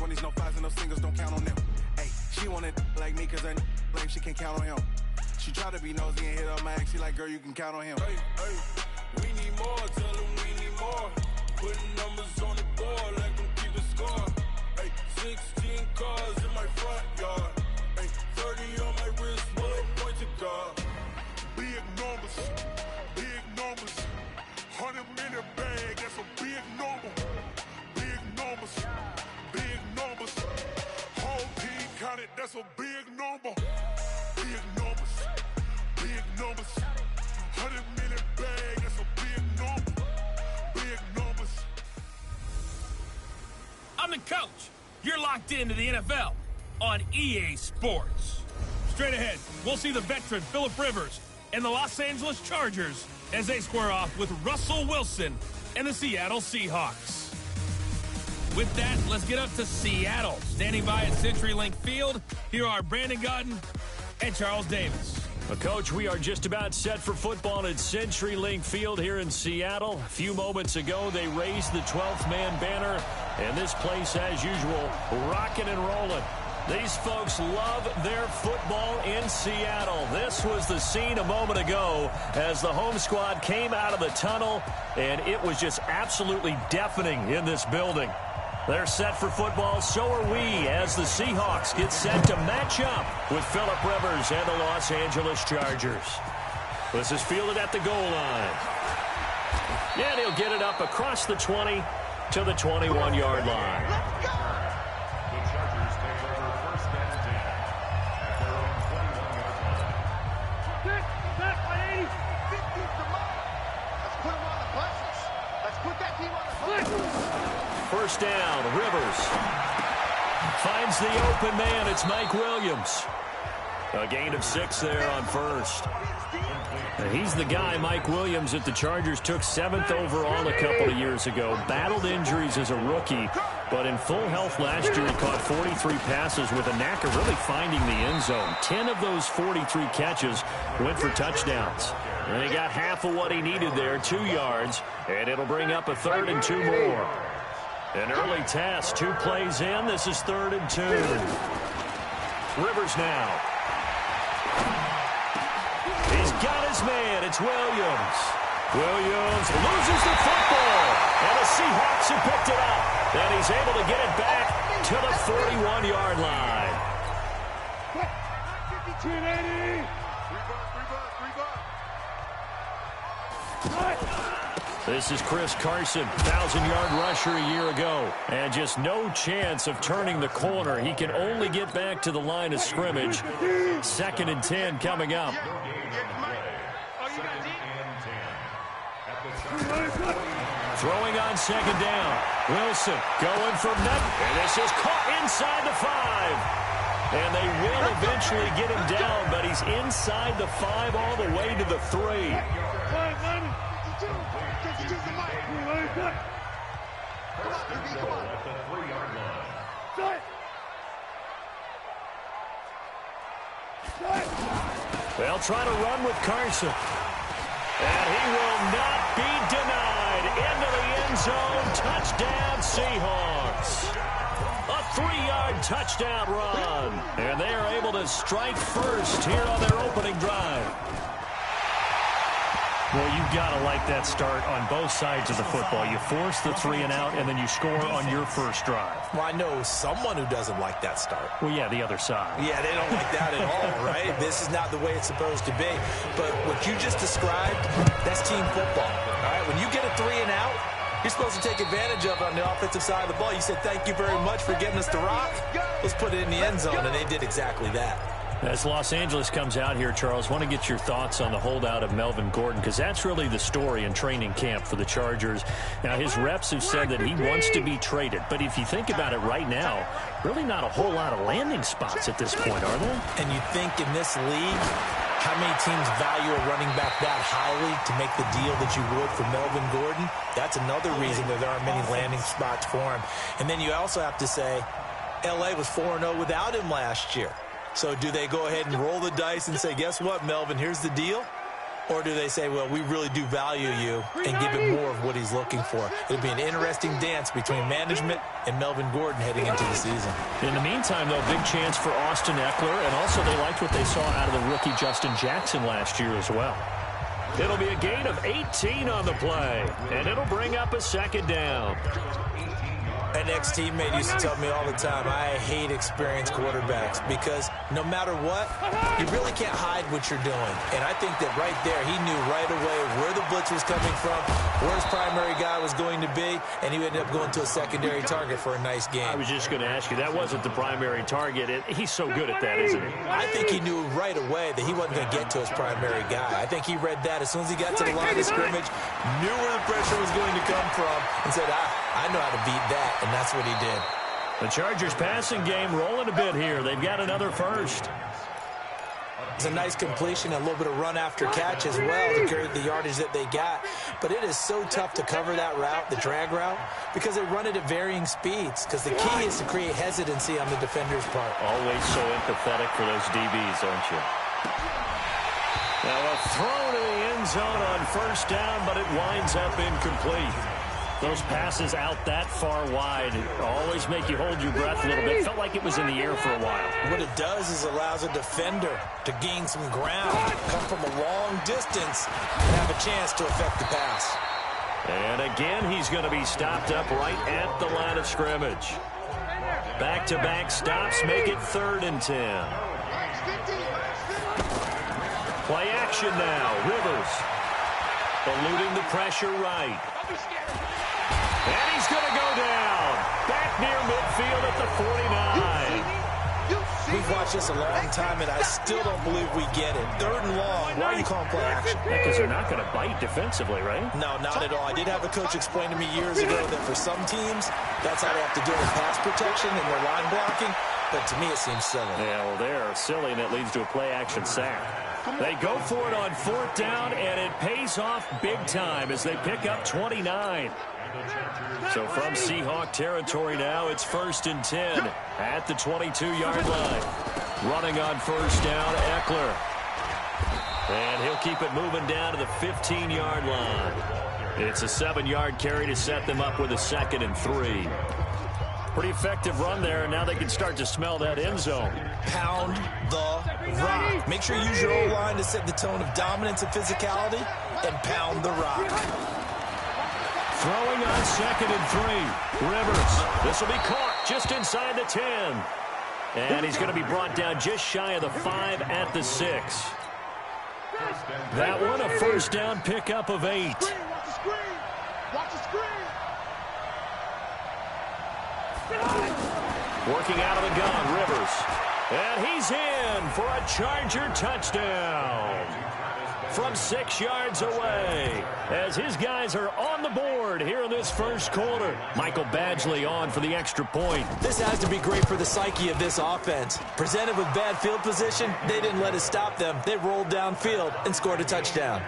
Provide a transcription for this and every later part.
20s, no fives and no singles, don't count on them. Hey, she wanted like me cause her lame, she can't count on him. She tried to be nosy and hit up my ex, she like, girl, you can count on him. Hey, hey, we need more, tell them we need more. Putting numbers on the board, like them keep a score. Hey, 16 cars in my front yard. Hey, 30 on my wrist, bullet point to God. Big numbers, big numbers. 100 minute bag, that's a big number. Big numbers, big numbers. Whole team counted, that's a big number. Big numbers, big numbers. 100 minute bag, that's a big number. Big numbers. I'm the coach. You're locked into the NFL on EA Sports. Straight ahead, we'll see the veteran Phillip Rivers and the Los Angeles Chargers as they square off with Russell Wilson and the Seattle Seahawks. With that, let's get up to Seattle. Standing by at CenturyLink Field, here are Brandon Godden and Charles Davis. Well, Coach, we are just about set for football at CenturyLink Field here in Seattle. A few moments ago, they raised the 12th man banner, and this place, as usual, rocking and rolling. These folks love their football in Seattle. This was the scene a moment ago as the home squad came out of the tunnel, and it was just absolutely deafening in this building. They're set for football, so are we, as the Seahawks get set to match up with Phillip Rivers and the Los Angeles Chargers. This is fielded at the goal line. And he'll get it up across the 20 to the 21-yard line. Let's go! The Chargers take over first and 10 at their own 21-yard line. Back 180. 50 to mile. Let's put them on the buses. Let's put that team on the buses. First down, Rivers finds the open man. It's Mike Williams. A gain of 6 there on first. He's the guy, Mike Williams, that the Chargers took 7th overall a couple of years ago. Battled injuries as a rookie, but in full health last year, he caught 43 passes with a knack of really finding the end zone. 10 of those 43 catches went for touchdowns. And he got half of what he needed there, 2 yards, and it'll bring up a 3rd and 2 more. An early test, 2 plays in. This is 3rd and 2. Rivers now. He's got his man. It's Williams. Williams loses the football. And the Seahawks have picked it up. And he's able to get it back to the 41-yard line. 52 and 80. This is Chris Carson, 1,000-yard rusher a year ago. And just no chance of turning the corner. He can only get back to the line of scrimmage. 2nd and 10 coming up. Throwing on 2nd down. Wilson going from net. And this is caught inside the 5. And they will eventually get him down, but he's inside the 5 all the way to the 3. They'll try to run with Carson. And he will not be denied. Into the end zone. Touchdown, Seahawks. A 3-yard touchdown run. And they are able to strike first here on their opening drive. Well, you've got to like that start on both sides of the football. You force the 3 and out, and then you score on your first drive. Well, I know someone who doesn't like that start. Well, yeah, the other side. Yeah, they don't like that at all, right? This is not the way it's supposed to be. But what you just described, that's team football. All right, when you get a 3 and out, you're supposed to take advantage of it on the offensive side of the ball. You said, thank you very much for getting us the rock. Let's put it in the end zone, and they did exactly that. As Los Angeles comes out here, Charles, want to get your thoughts on the holdout of Melvin Gordon, because that's really the story in training camp for the Chargers. Now, his reps have said that he wants to be traded, but if you think about it right now, really not a whole lot of landing spots at this point, are there? And you think in this league, how many teams value a running back that highly to make the deal that you would for Melvin Gordon? That's another reason that there aren't many landing spots for him. And then you also have to say, L.A. was 4-0 without him last year. So do they go ahead and roll the dice and say, guess what, Melvin, here's the deal? Or do they say, well, we really do value you and give him more of what he's looking for? It'll be an interesting dance between management and Melvin Gordon heading into the season. In the meantime, though, big chance for Austin Eckler, and also they liked what they saw out of the rookie Justin Jackson last year as well. It'll be a gain of 18 on the play, and it'll bring up a second down. An ex-teammate used to tell me all the time, I hate experienced quarterbacks because no matter what, you really can't hide what you're doing. And I think that right there, he knew right away where the blitz was coming from, where his primary guy was going to be, and he ended up going to a secondary target for a nice game. I was just going to ask you, that wasn't the primary target. He's so good at that, isn't he? I think he knew right away that he wasn't going to get to his primary guy. I think he read that as soon as he got to the line of scrimmage, knew where the pressure was going to come from, and said, I know how to beat that. And that's what he did. The Chargers passing game rolling a bit here. They've got another first. It's a nice completion, a little bit of run after catch as well to carry the yardage that they got. But it is so tough to cover that route, the drag route, because they run it at varying speeds. Because the key is to create hesitancy on the defender's part. Always so empathetic for those DBs, aren't you? Now a throw to the end zone on first down, but it winds up incomplete. Those passes out that far wide always make you hold your breath a little bit. Felt like it was in the air for a while. What it does is allows a defender to gain some ground, come from a long distance, and have a chance to affect the pass. And again, he's going to be stopped up right at the line of scrimmage. Back-to-back stops make it 3rd and 10. Play action now. Rivers eluding the pressure right. And he's going to go down. Back near midfield at the 49. We've watched this a long time, and I still don't believe we get it. 3rd and long. Why are you calling play action? Because they're not going to bite defensively, right? No, not at all. I did have a coach explain to me years ago that for some teams, that's how they have to deal with pass protection and their line blocking. But to me, it seems silly. Yeah, well, they're silly, and it leads to a play-action sack. They go for it on 4th down, and it pays off big time as they pick up 29. So from Seahawk territory now, it's 1st and 10 at the 22-yard line. Running on first down, Eckler. And he'll keep it moving down to the 15-yard line. It's a 7-yard carry to set them up with a 2nd and 3. Pretty effective run there, and now they can start to smell that end zone. Pound the rock. Make sure you use your O-line to set the tone of dominance and physicality, and pound the rock. Throwing on 2nd and 3. Rivers. This will be caught just inside the 10. And he's going to be brought down just shy of the 5 at the 6. That one a first down pickup of 8. Watch the screen. Watch the screen. Working out of the gun, Rivers. And he's in for a Charger touchdown from 6 yards away as his guys are on the board here in this first quarter. Michael Badgley on for the extra point. This has to be great for the psyche of this offense. Presented with bad field position, they didn't let it stop them. They rolled downfield and scored a touchdown.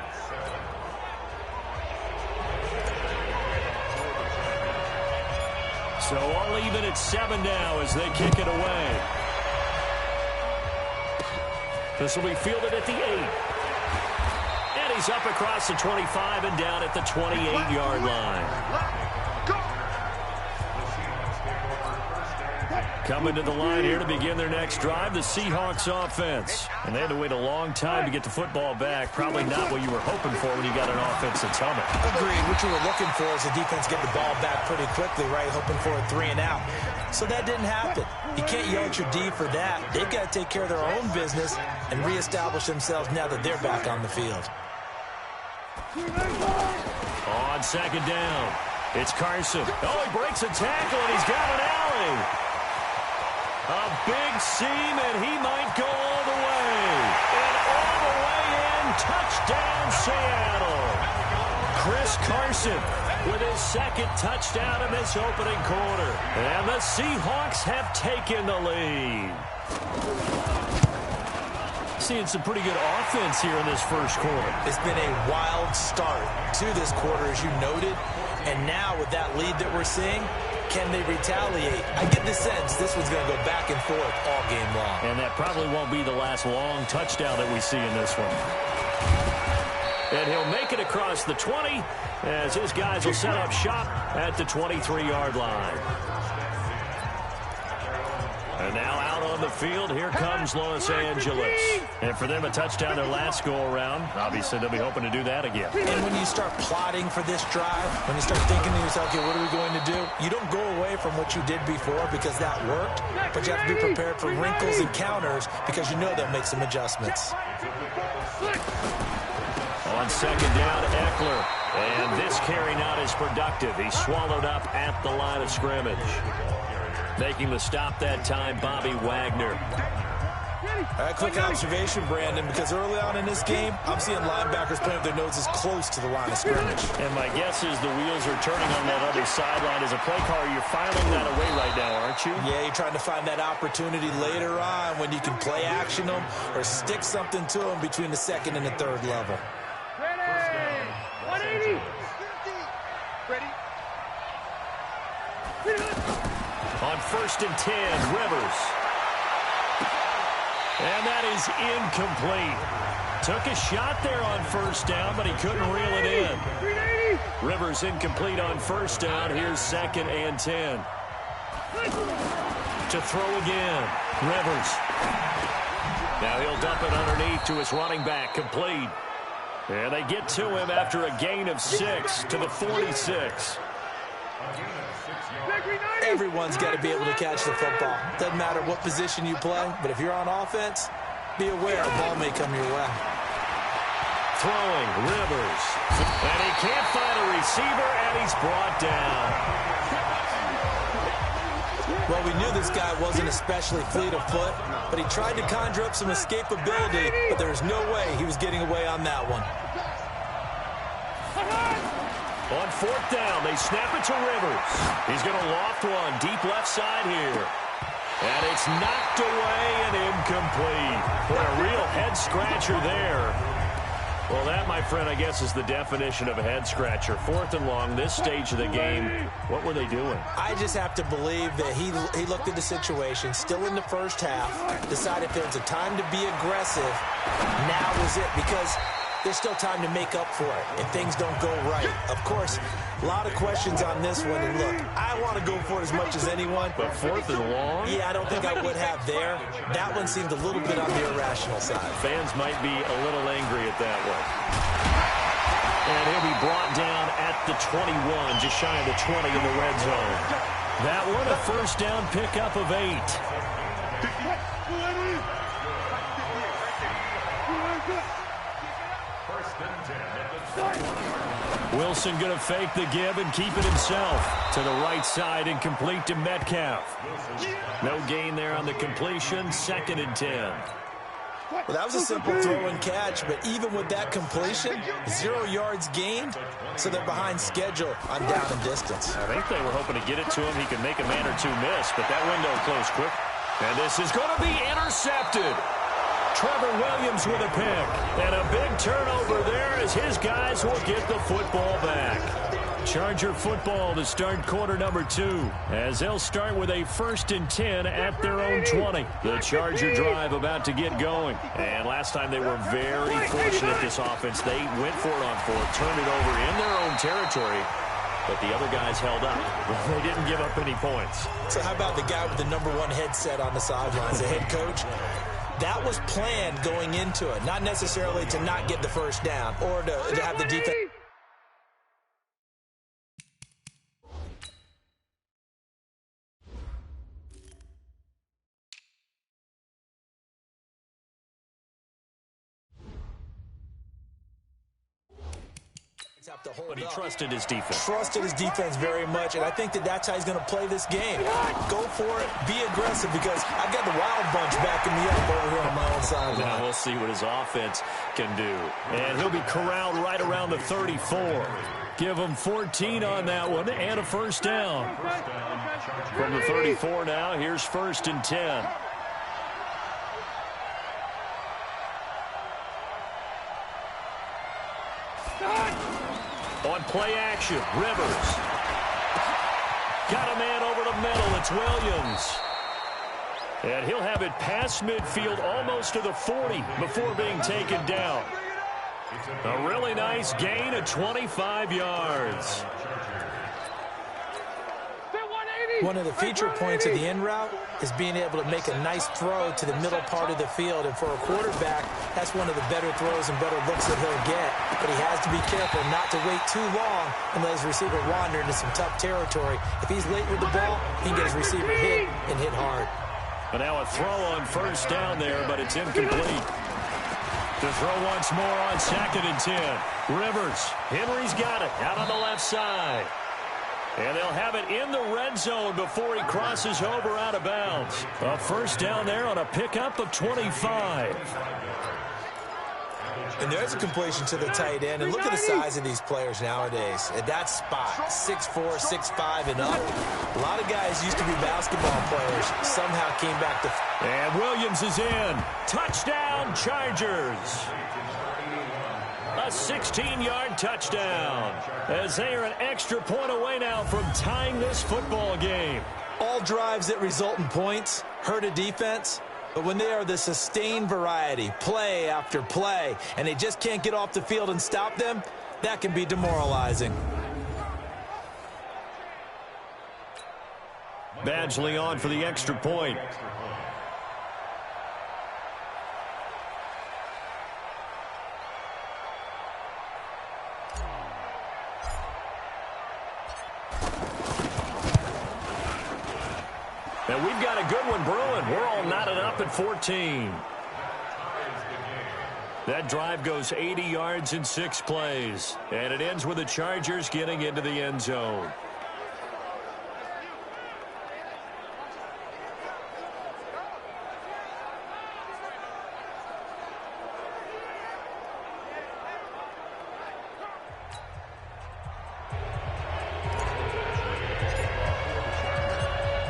So all even at 7 now as they kick it away. This will be fielded at the 8. And he's up across the 25 and down at the 28-yard line. Coming to the line here to begin their next drive, the Seahawks offense. And they had to wait a long time to get the football back. Probably not what you were hoping for when you got an offense that's humming. Agreed. What you were looking for is the defense get the ball back pretty quickly, right? Hoping for a 3 and out. So that didn't happen. You can't yell at your D for that. They've got to take care of their own business and reestablish themselves now that they're back on the field. On 2nd down, it's Carson. Oh, he breaks a tackle, and he's got an alley. A big seam, and he might go all the way. And all the way in, touchdown Seattle. Chris Carson with his 2nd touchdown in this opening quarter. And the Seahawks have taken the lead. Seeing some pretty good offense here in this first quarter. It's been a wild start to this quarter, as you noted. And now with that lead that we're seeing, can they retaliate? I get the sense this one's going to go back and forth all game long. And that probably won't be the last long touchdown that we see in this one. And he'll make it across the 20 as his guys will set up shop at the 23-yard line. And now out on the field, here comes Los Angeles. And for them, a touchdown their last go-around. Obviously, they'll be hoping to do that again. And when you start plotting for this drive, when you start thinking to yourself, okay, what are we going to do? You don't go away from what you did before because that worked, but you have to be prepared for wrinkles and counters because you know they'll make some adjustments. On second down, Eckler. And this carry not as productive. He's swallowed up at the line of scrimmage. Making the stop that time, Bobby Wagner. A quick observation, Brandon, because early on in this game, I'm seeing linebackers playing with their noses close to the line of scrimmage. And my guess is the wheels are turning on that other sideline. As a play caller, you're filing that away right now, aren't you? Yeah, you're trying to find that opportunity later on when you can play action them or stick something to them between the second and the third level. Ready? 180. Ready? On 1st and 10, Rivers. And that is incomplete. Took a shot there on 1st down, but he couldn't reel it in. Rivers incomplete on 1st down. Here's 2nd and 10. To throw again. Rivers. Now he'll dump it underneath to his running back. Complete. And they get to him after a gain of 6 to the 46. Everyone's got to be able to catch the football. Doesn't matter what position you play, but if you're on offense, be aware a ball may come your way. Throwing, Rivers. And he can't find a receiver, and he's brought down. Well, we knew this guy wasn't especially fleet of foot, but he tried to conjure up some escapability, but there was no way he was getting away on that one. On 4th down, they snap it to Rivers. He's going to loft one deep left side here. And it's knocked away and incomplete. Boy, a real head-scratcher there. Well, that, my friend, I guess is the definition of a head-scratcher. 4th and long, this stage of the game. What were they doing? I just have to believe that he looked at the situation, still in the first half, decided if there was a time to be aggressive, now was it, because there's still time to make up for it if things don't go right. Of course, a lot of questions on this one. And look, I want to go for it as much as anyone. But 4th and long? Yeah, I don't think I would have there. That one seemed a little bit on the irrational side. Fans might be a little angry at that one. And he'll be brought down at the 21, just shy of the 20 in the red zone. That one, a 1st down pickup of 8. Wilson going to fake the give and keep it himself. To the right side and complete to Metcalf. No gain there on the completion. 2nd and 10. Well, that was a simple throw and catch, but even with that completion, 0 yards gained, so they're behind schedule on down and distance. I think they were hoping to get it to him. He could make a man or two miss, but that window closed quick. And this is going to be intercepted. Trevor Williams with a pick. And a big turnover there as his guys will get the football back. Charger football to start quarter number 2, as they'll start with a 1st and 10 at their own 20. The Charger drive about to get going. And last time they were very fortunate, this offense. They went for it on 4th, turned it over in their own territory. But the other guys held up. They didn't give up any points. So how about the guy with the #1 headset on the sidelines, the head coach? That was planned going into it, not necessarily to not get the 1st down or to have the defense. But he trusted his defense. Trusted his defense very much, and I think that's how he's going to play this game. Go for it, be aggressive, because I've got the wild bunch backing me up over here on my own sideline. Now we'll see what his offense can do. And he'll be corralled right around the 34. Give him 14 on that one and a 1st down. From the 34 now, here's 1st and 10. On play action, Rivers. Got a man over the middle. It's Williams. And he'll have it past midfield almost to the 40 before being taken down. A really nice gain of 25 yards. One of the feature points of the in route is being able to make a nice throw to the middle part of the field. And for a quarterback, that's one of the better throws and better looks that he'll get. But he has to be careful not to wait too long and let his receiver wander into some tough territory. If he's late with the ball, he can get his receiver hit and hit hard. But now a throw on first down there, but it's incomplete. To throw once more on 2nd and 10. Rivers. Henry's got it out on the left side. And they'll have it in the red zone before he crosses over out of bounds. A first down there on a pickup of 25. And there's a completion to the tight end. And look at the size of these players nowadays. At that spot, 6'4", 6'5", and up. A lot of guys used to be basketball players. Somehow came back to... And Williams is in. Touchdown, Chargers. A 16-yard touchdown. As they are an extra point away now from tying this football game. All drives that result in points hurt a defense. But when they are the sustained variety, play after play, and they just can't get off the field and stop them, that can be demoralizing. Badgley on for the extra point. And we've got a good one brewing. We're all knotted up at 14. That drive goes 80 yards in 6 plays. And it ends with the Chargers getting into the end zone.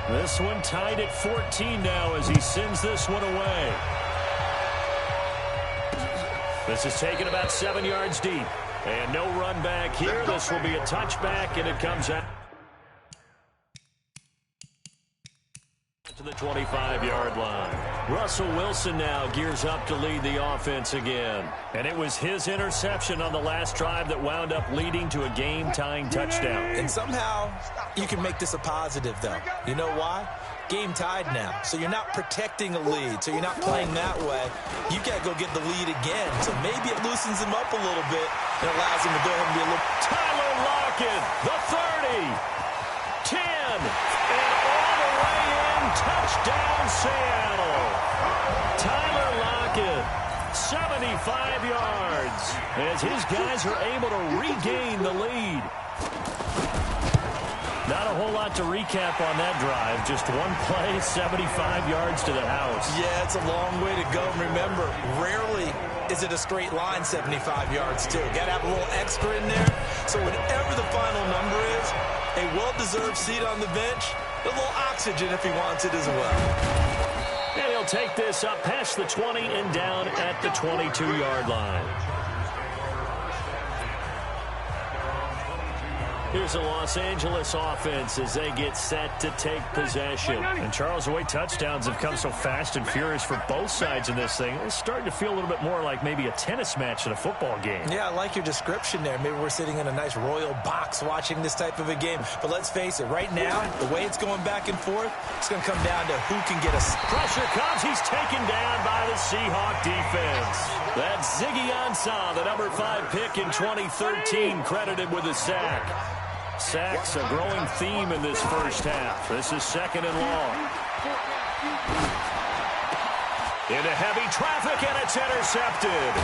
This one tied at 14 now as he sends this one away. This is taken about 7 yards deep. And no run back here. This will be a touchback, and it comes out to the 25-yard line. Russell Wilson now gears up to lead the offense again. And it was his interception on the last drive that wound up leading to a game-tying touchdown. And somehow you can make this a positive, though. You know why? Game tied now. So you're not protecting a lead. So you're not playing that way. You got to go get the lead again. So maybe it loosens him up a little bit and allows him to go ahead and be a little... Tyler Lockett, the 30, 10, and all the way in. Touchdown, Seattle. Tyler Lockett, 75 yards, as his guys are able to regain the lead. Not a whole lot to recap on that drive. Just one play, 75 yards to the house. Yeah, it's a long way to go. Remember, rarely is it a straight line 75 yards, too. Got to have a little extra in there. So whatever the final number is, a well-deserved seat on the bench, a little oxygen if he wants it as well. And he'll take this up past the 20 and down at the 22-yard line. Here's the Los Angeles offense as they get set to take possession. And Charles, the way touchdowns have come so fast and furious for both sides in this thing, it's starting to feel a little bit more like maybe a tennis match than a football game. Yeah, I like your description there. Maybe we're sitting in a nice royal box watching this type of a game. But let's face it, right now, the way it's going back and forth, it's going to come down to who can get us. Pressure comes. He's taken down by the Seahawk defense. That's Ziggy Ansah, the number 5 pick in 2013, credited with a sack. Sacks a growing theme in this first half. This is 2nd and long. Into heavy traffic, and it's intercepted.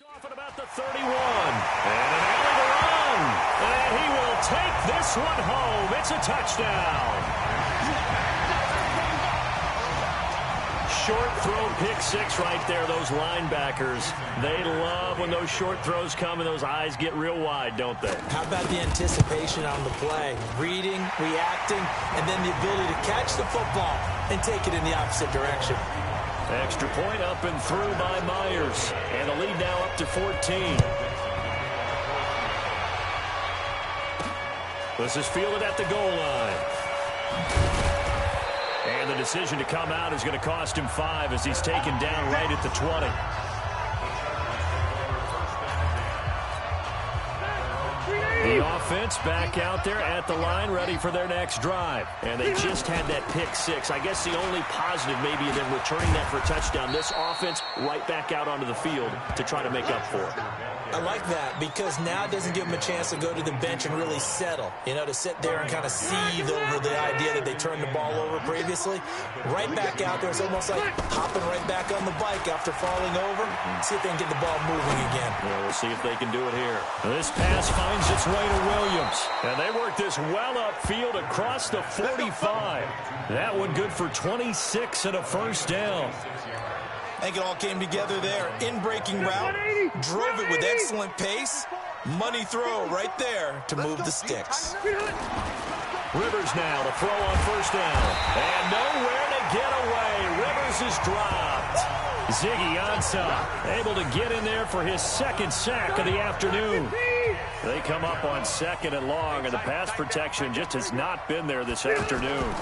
Off at about the 31. And an alley to run. And he will take this one home. It's a touchdown. Short throw, pick 6 right there. Those linebackers, they love when those short throws come and those eyes get real wide, don't they? How about the anticipation on the play? Reading, reacting, and then the ability to catch the football and take it in the opposite direction. Extra point up and through by Myers. And the lead now up to 14. This is fielded at the goal line. And the decision to come out is going to cost him 5 as he's taken down right at the 20. The offense back out there at the line, ready for their next drive. And they just had that pick 6. I guess the only positive maybe in them returning that for a touchdown. This offense right back out onto the field to try to make up for it. I like that because now it doesn't give them a chance to go to the bench and really settle. You know, to sit there and kind of seethe over the idea that they turned the ball over previously. Right back out there. It's almost like hopping right back on the bike after falling over. See if they can get the ball moving again. Yeah, we'll see if they can do it here. This pass finds its way to Williams. And they work this well upfield across the 45. That one good for 26 and a first down. I think it all came together there. In-breaking route, drove it with excellent pace. Money throw right there to move the sticks. Rivers now to throw on first down. And nowhere to get away. Rivers is dropped. Ziggy Ansah able to get in there for his second sack of the afternoon. They come up on 2nd and long, and the pass protection just has not been there this afternoon.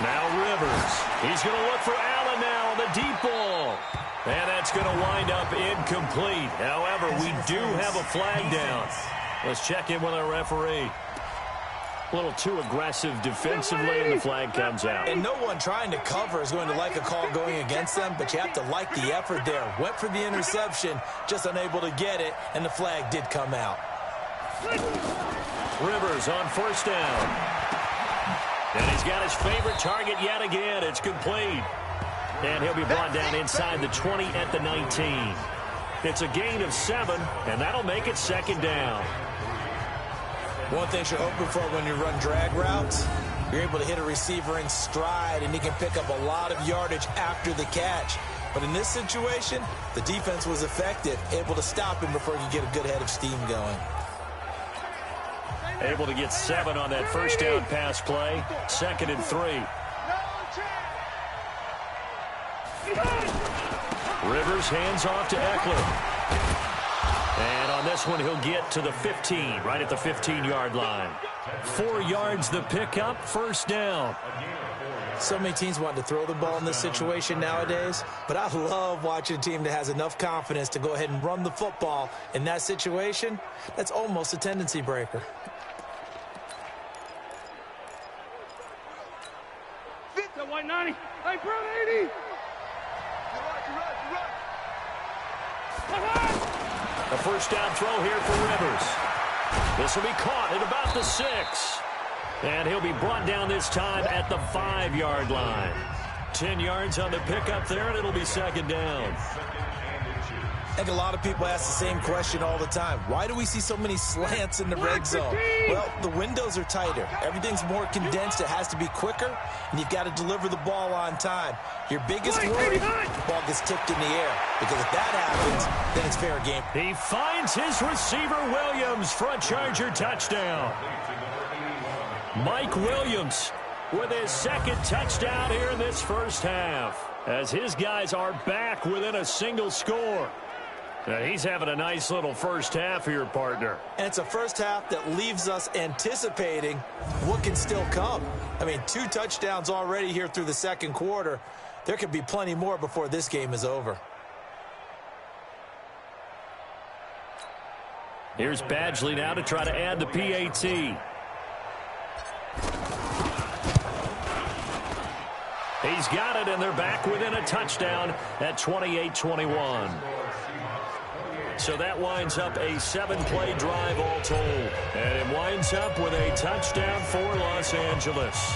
Now Rivers. He's going to look for Allen now on the deep ball. And that's going to wind up incomplete. However, we do have a flag down. Let's check in with our referee. A little too aggressive defensively, and the flag comes out. And no one trying to cover is going to like a call going against them, but you have to like the effort there. Went for the interception, just unable to get it, and the flag did come out. Rivers on first down. And he's got his favorite target yet again. It's complete. And he'll be brought down inside the 20 at the 19. It's a gain of 7, and that'll make it 2nd down. One thing you're hoping for when you run drag routes, you're able to hit a receiver in stride, and he can pick up a lot of yardage after the catch. But in this situation, the defense was effective, able to stop him before he could get a good head of steam going. Able to get 7 on that first down pass play. 2nd and 3. Rivers hands off to Eckler. And on this one, he'll get to the 15, right at the 15-yard line. 4 yards the pickup, first down. So many teams want to throw the ball in this situation nowadays, but I love watching a team that has enough confidence to go ahead and run the football in that situation. That's almost a tendency breaker. White 90. Hey, bro, 80. A first down throw here for Rivers. This will be caught at about the 6. And he'll be brought down this time at the 5-yard line. 10 yards on the pickup there, and it'll be 2nd down. I think a lot of people ask the same question all the time. Why do we see so many slants in the red zone? Well, the windows are tighter. Everything's more condensed. It has to be quicker, and you've got to deliver the ball on time. Your biggest worry, the ball gets tipped in the air, because if that happens, then it's fair game. He finds his receiver, Williams, for a Charger touchdown. Mike Williams with his 2nd touchdown here in this first half, as his guys are back within a single score. Now, he's having a nice little first half here, partner. And it's a first half that leaves us anticipating what can still come. I mean, 2 touchdowns already here through the 2nd quarter. There could be plenty more before this game is over. Here's Badgley now to try to add the PAT. He's got it, and they're back within a touchdown at 28-21. So that winds up a 7-play drive all told. And it winds up with a touchdown for Los Angeles.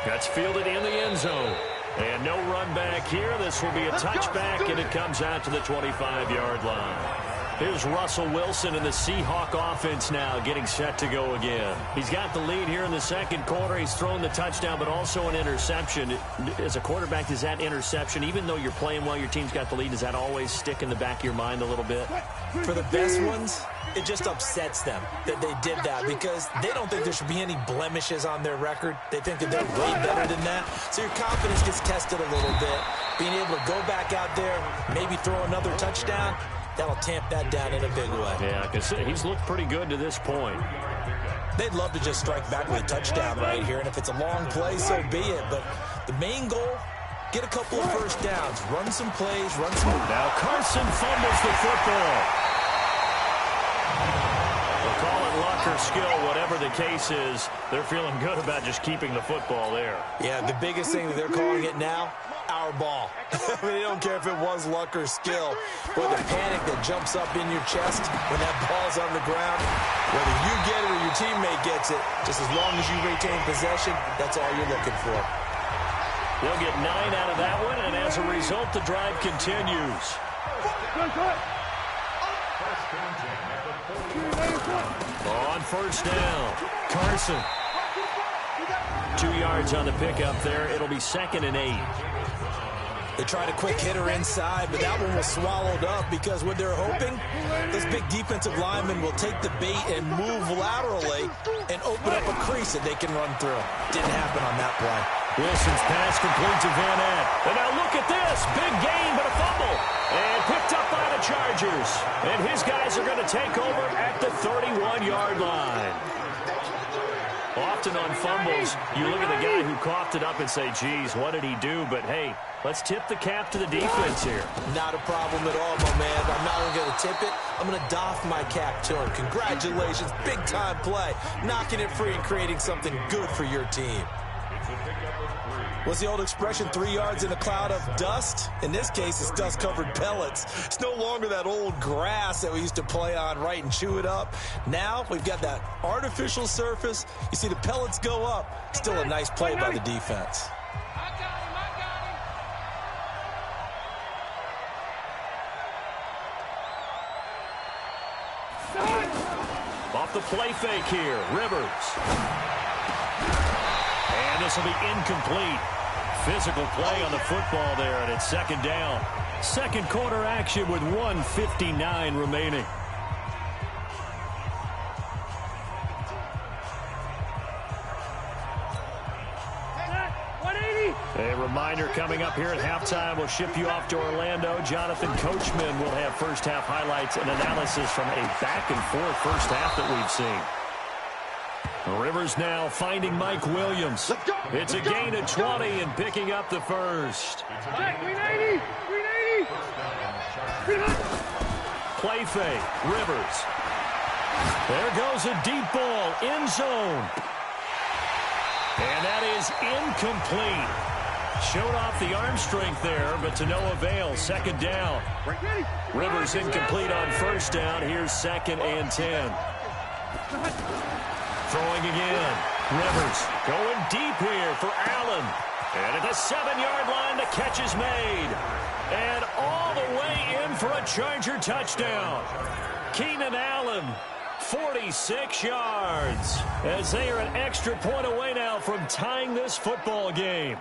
That's fielded in the end zone. And no run back here. This will be a touchback, and it comes out to the 25-yard line. Here's Russell Wilson and the Seahawk offense now getting set to go again. He's got the lead here in the 2nd quarter. He's thrown the touchdown, but also an interception. As a quarterback, does that interception, even though you're playing well, your team's got the lead, does that always stick in the back of your mind a little bit? For the best ones, it just upsets them that they did that, because they don't think there should be any blemishes on their record. They think that they're way better than that. So your confidence gets tested a little bit. Being able to go back out there, maybe throw another touchdown, That'll tamp that down in a big way. Yeah, I can say he's looked pretty good to this point. They'd love to just strike back with a touchdown right here, and if it's a long play, so be it. But the main goal, get a couple of first downs, run some plays, run some... Now Carson fumbles the football. We'll call it luck or skill, whatever the case is. They're feeling good about just keeping the football there. Yeah, the biggest thing that they're calling it now, our ball. I mean, they don't care if it was luck or skill. But the panic that jumps up in your chest when that ball's on the ground, whether you get it or your teammate gets it, just as long as you retain possession, that's all you're looking for. They'll get 9 out of that one, and as a result, the drive continues. On first down, Carson. 2 yards on the pickup there. It'll be 2nd and 8. They tried a quick hitter inside, but that one was swallowed up because what they're hoping, those big defensive linemen will take the bait and move laterally and open up a crease that they can run through. Didn't happen on that play. Wilson's pass complete to Van Ness. And now look at this. Big gain, but a fumble. And picked up by the Chargers. And his guys are going to take over at the 31-yard line. Often on fumbles, you look at the guy who coughed it up and say, geez, what did he do? But, hey, let's tip the cap to the defense here. Not a problem at all, my man. I'm not only going to tip it, I'm going to doff my cap to him. Congratulations, big-time play. Knocking it free and creating something good for your team. What's the old expression, 3 yards in a cloud of dust? In this case, it's dust-covered pellets. It's no longer that old grass that we used to play on, right, and chew it up. Now we've got that artificial surface. You see the pellets go up. Still a nice play by the defense. Off the play fake here, Rivers. And this will be incomplete. Physical play on the football there, and it's 2nd down. Second quarter action with 1:59 remaining. A reminder coming up here at halftime. We'll ship you off to Orlando. Jonathan Coachman will have first half highlights and analysis from a back-and-forth first half that we've seen. Rivers now finding Mike Williams. It's a gain of 20 and picking up the first. Play fake, Rivers. There goes a deep ball, end zone. And that is incomplete. Showed off the arm strength there, but to no avail. 2nd down. Rivers incomplete on first down. Here's 2nd and 10. Throwing again. Rivers going deep here for Allen. And at the 7-yard line, the catch is made. And all the way in for a Charger touchdown. Keenan Allen, 46 yards. As they are an extra point away now from tying this football game.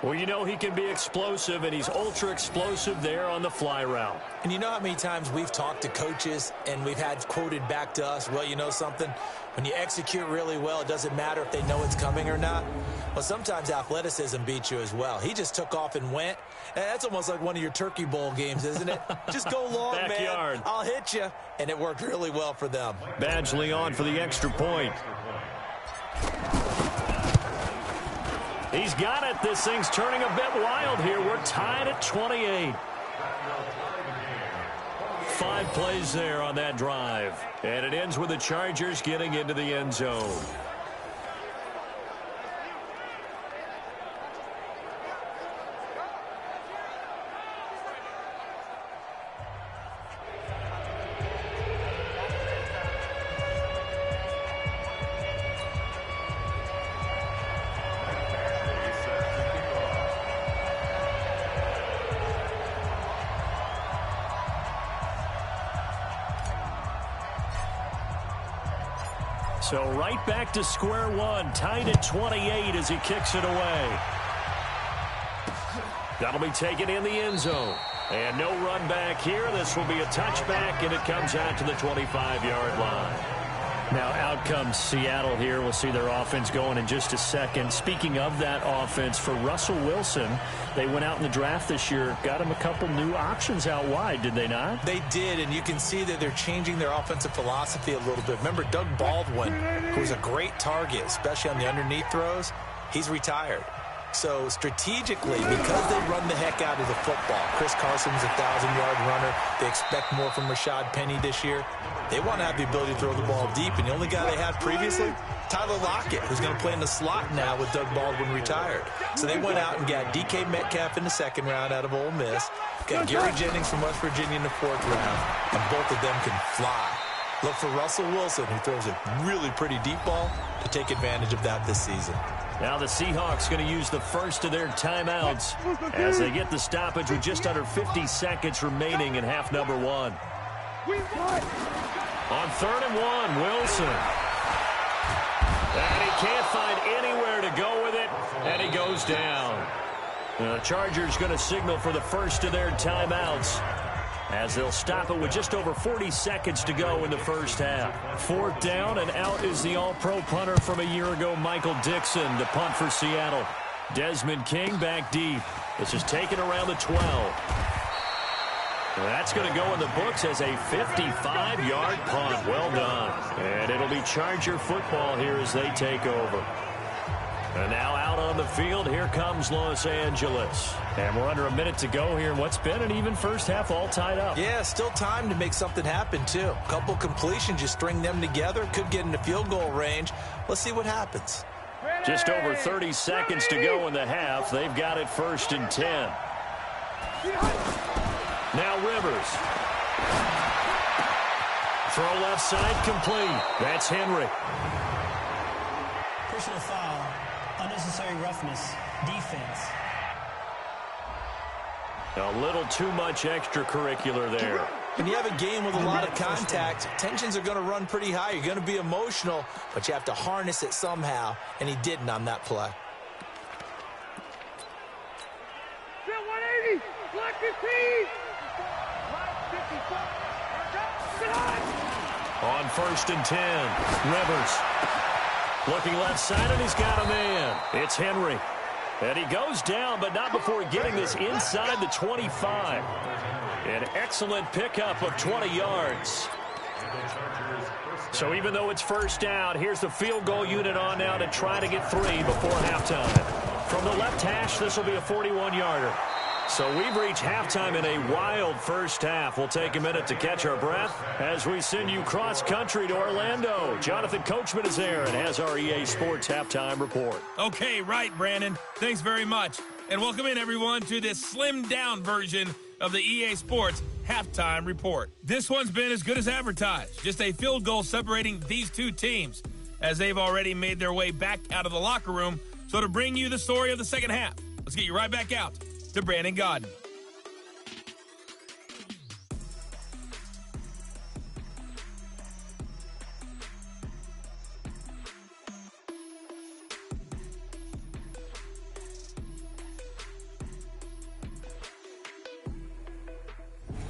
Well, you know he can be explosive, and he's ultra-explosive there on the fly route. And you know how many times we've talked to coaches and we've had quoted back to us, well, you know something? When you execute really well, it doesn't matter if they know it's coming or not. Well, sometimes athleticism beats you as well. He just took off and went. And that's almost like one of your Turkey Bowl games, isn't it? Just go long, Backyard. man. I'll hit you. And it worked really well for them. Badgley on for the extra point. He's got it. This thing's turning a bit wild here. We're tied at 28. 5 plays there on that drive. And it ends with the Chargers getting into the end zone. So right back to square one, tied at 28 as he kicks it away. That'll be taken in the end zone. And no run back here. This will be a touchback, and it comes out to the 25-yard line. Now out comes Seattle here. We'll see their offense going in just a second. Speaking of that offense, for Russell Wilson, they went out in the draft this year, got him a couple new options out wide, did they not? They did, and you can see that they're changing their offensive philosophy a little bit. Remember Doug Baldwin, who was a great target, especially on the underneath throws? He's retired. So strategically, because they run the heck out of the football, Chris Carson's a 1,000-yard runner. They expect more from Rashad Penny this year. They want to have the ability to throw the ball deep, and the only guy they had previously, Tyler Lockett, who's going to play in the slot now with Doug Baldwin retired. So they went out and got DK Metcalf in the second round out of Ole Miss, got Gary Jennings from West Virginia in the fourth round, and both of them can fly. Look for Russell Wilson, who throws a really pretty deep ball, to take advantage of that this season. Now the Seahawks going to use the first of their timeouts as they get the stoppage with just under 50 seconds remaining in half number one. On 3rd and 1, Wilson. And he can't find anywhere to go with it, and he goes down. The Chargers going to signal for the first of their timeouts as they'll stop it with just over 40 seconds to go in the first half. 4th down, and out is the all-pro punter from a year ago, Michael Dixon, to punt for Seattle. Desmond King back deep. This is taken around the 12. That's going to go in the books as a 55-yard punt. Well done. And it'll be Charger football here as they take over. And now out on the field, here comes Los Angeles. And we're under a minute to go here in what's been an even first half, all tied up. Yeah, still time to make something happen, too. A couple completions, you string them together, could get into field goal range. Let's see what happens. Just over 30 seconds to go in the half. They've got it 1st and 10. Now Rivers. Throw left side complete. That's Henry. Personal foul. Unnecessary roughness. Defense. A little too much extracurricular there. When you have a game with a lot of contact, tensions are going to run pretty high. You're going to be emotional, but you have to harness it somehow, and he didn't on that play. 180. Block 15. On 1st and 10, Rivers. Looking left side, and he's got a man. It's Henry. And he goes down, but not before getting this inside the 25. An excellent pickup of 20 yards. So even though it's first down, here's the field goal unit on now to try to get 3 before halftime. From the left hash, this will be a 41-yarder. So we've reached halftime in a wild first half. We'll take a minute to catch our breath as we send you cross-country to Orlando. Jonathan Coachman is there and has our EA Sports halftime report. Okay, right, Brandon. Thanks very much. And welcome in, everyone, to this slimmed-down version of the EA Sports halftime report. This one's been as good as advertised. Just a field goal separating these two teams as they've already made their way back out of the locker room. So to bring you the story of the second half, let's get you right back out to Brandon Godden.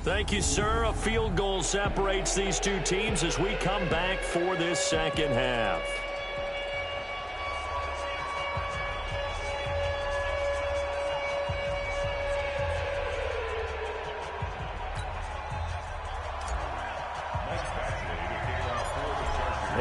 Thank you, sir. A field goal separates these two teams as we come back for this second half.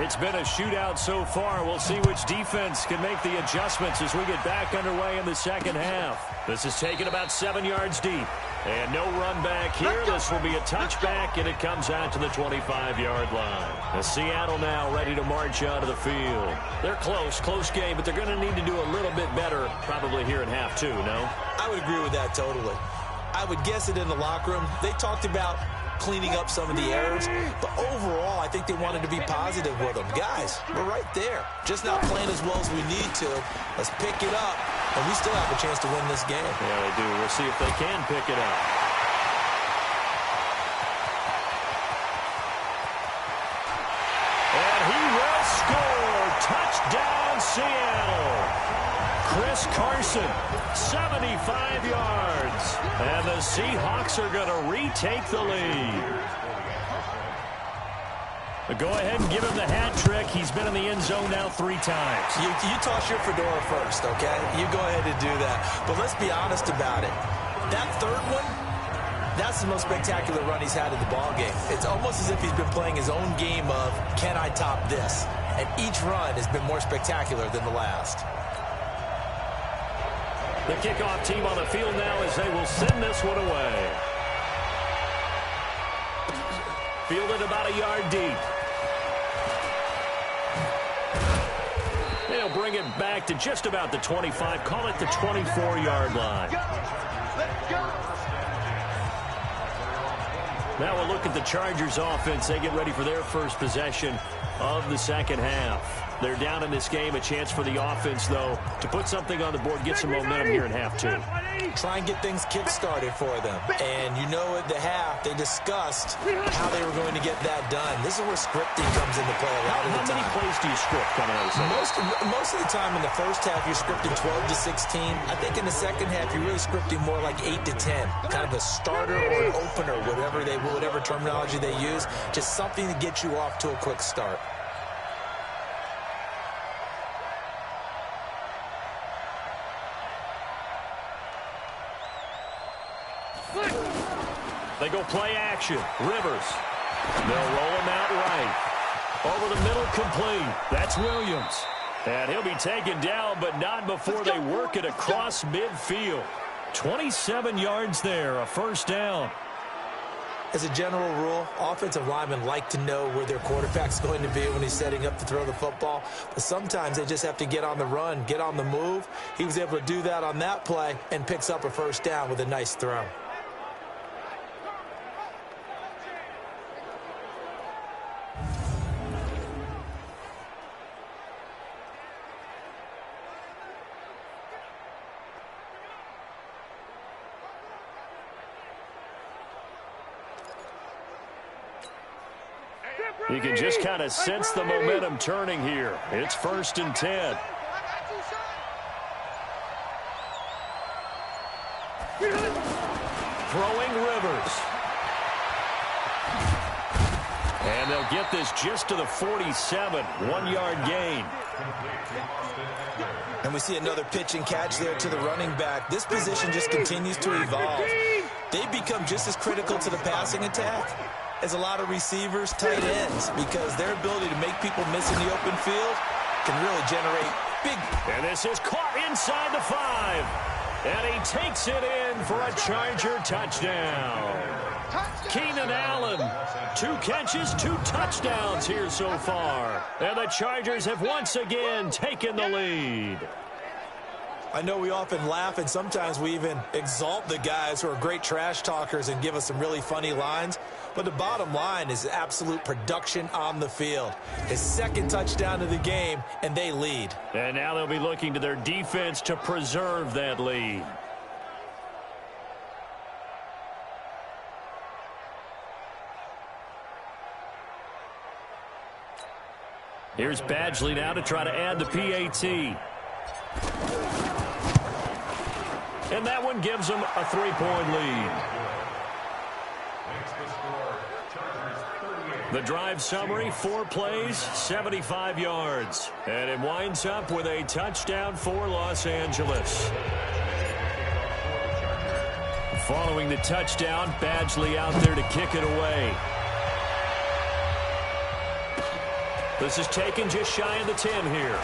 It's been a shootout so far. We'll see which defense can make the adjustments as we get back underway in the second half. This is taken about 7 yards deep. And no run back here. This will be a touchback, and it comes out to the 25-yard line. Seattle now ready to march out of the field. They're close game, but they're going to need to do a little bit better probably here in half two, no? I would agree with that totally. I would guess it in the locker room. They talked about cleaning up some of the errors, but overall, I think they wanted to be positive with them. Guys, we're right there. Just not playing as well as we need to. Let's pick it up, and we still have a chance to win this game. Yeah, they do. We'll see if they can pick it up. And he will score. Touchdown, Seattle. Chris Carson, 75 yards. And the Seahawks are going to retake the lead. Go ahead and give him the hat trick. He's been in the end zone now 3 times. You toss your fedora first, okay? You go ahead and do that. But let's be honest about it. That third one, that's the most spectacular run he's had in the ballgame. It's almost as if he's been playing his own game of, can I top this? And each run has been more spectacular than the last. The kickoff team on the field now as they will send this one away. Fielded about a yard deep. They'll bring it back to just about the 25. Call it the 24-yard line. Now we'll look at the Chargers offense. They get ready for their first possession of the second half. They're down in this game. A chance for the offense, though, to put something on the board, get some momentum here in half 2. Try and get things kick-started for them. And you know at the half, they discussed how they were going to get that done. This is where scripting comes into play a lot of the time. How many plays do you script coming out of the second? Most of the time in the first half, you're scripting 12 to 16. I think in the second half, you're really scripting more like 8 to 10. Kind of a starter or an opener, whatever terminology they use. Just something to get you off to a quick start. They go play action. Rivers. They'll roll him out right. Over the middle, complete. That's Williams. And he'll be taken down, but not before they work it across midfield. 27 yards there, a first down. As a general rule, offensive linemen like to know where their quarterback's going to be when he's setting up to throw the football. But sometimes they just have to get on the run, get on the move. He was able to do that on that play and picks up a first down with a nice throw. You can just kind of sense the momentum turning here. It's 1st and 10. Throwing Rivers. And they'll get this just to the 47. 1-yard gain. And we see another pitch and catch there to the running back. This position just continues to evolve. They become just as critical to the passing attack as a lot of receivers, tight ends, because their ability to make people miss in the open field can really generate big. And this is caught inside the 5. And he takes it in for a Charger touchdown. Keenan Allen, 2 catches, 2 touchdowns here so far. And the Chargers have once again taken the lead. I know we often laugh, and sometimes we even exalt the guys who are great trash talkers and give us some really funny lines. But the bottom line is absolute production on the field. His 2nd touchdown of the game, and they lead. And now they'll be looking to their defense to preserve that lead. Here's Badgley now to try to add the PAT. And that one gives them a 3-point lead. The drive summary, 4 plays, 75 yards. And it winds up with a touchdown for Los Angeles. Following the touchdown, Badgley out there to kick it away. This is taken just shy of the 10 here.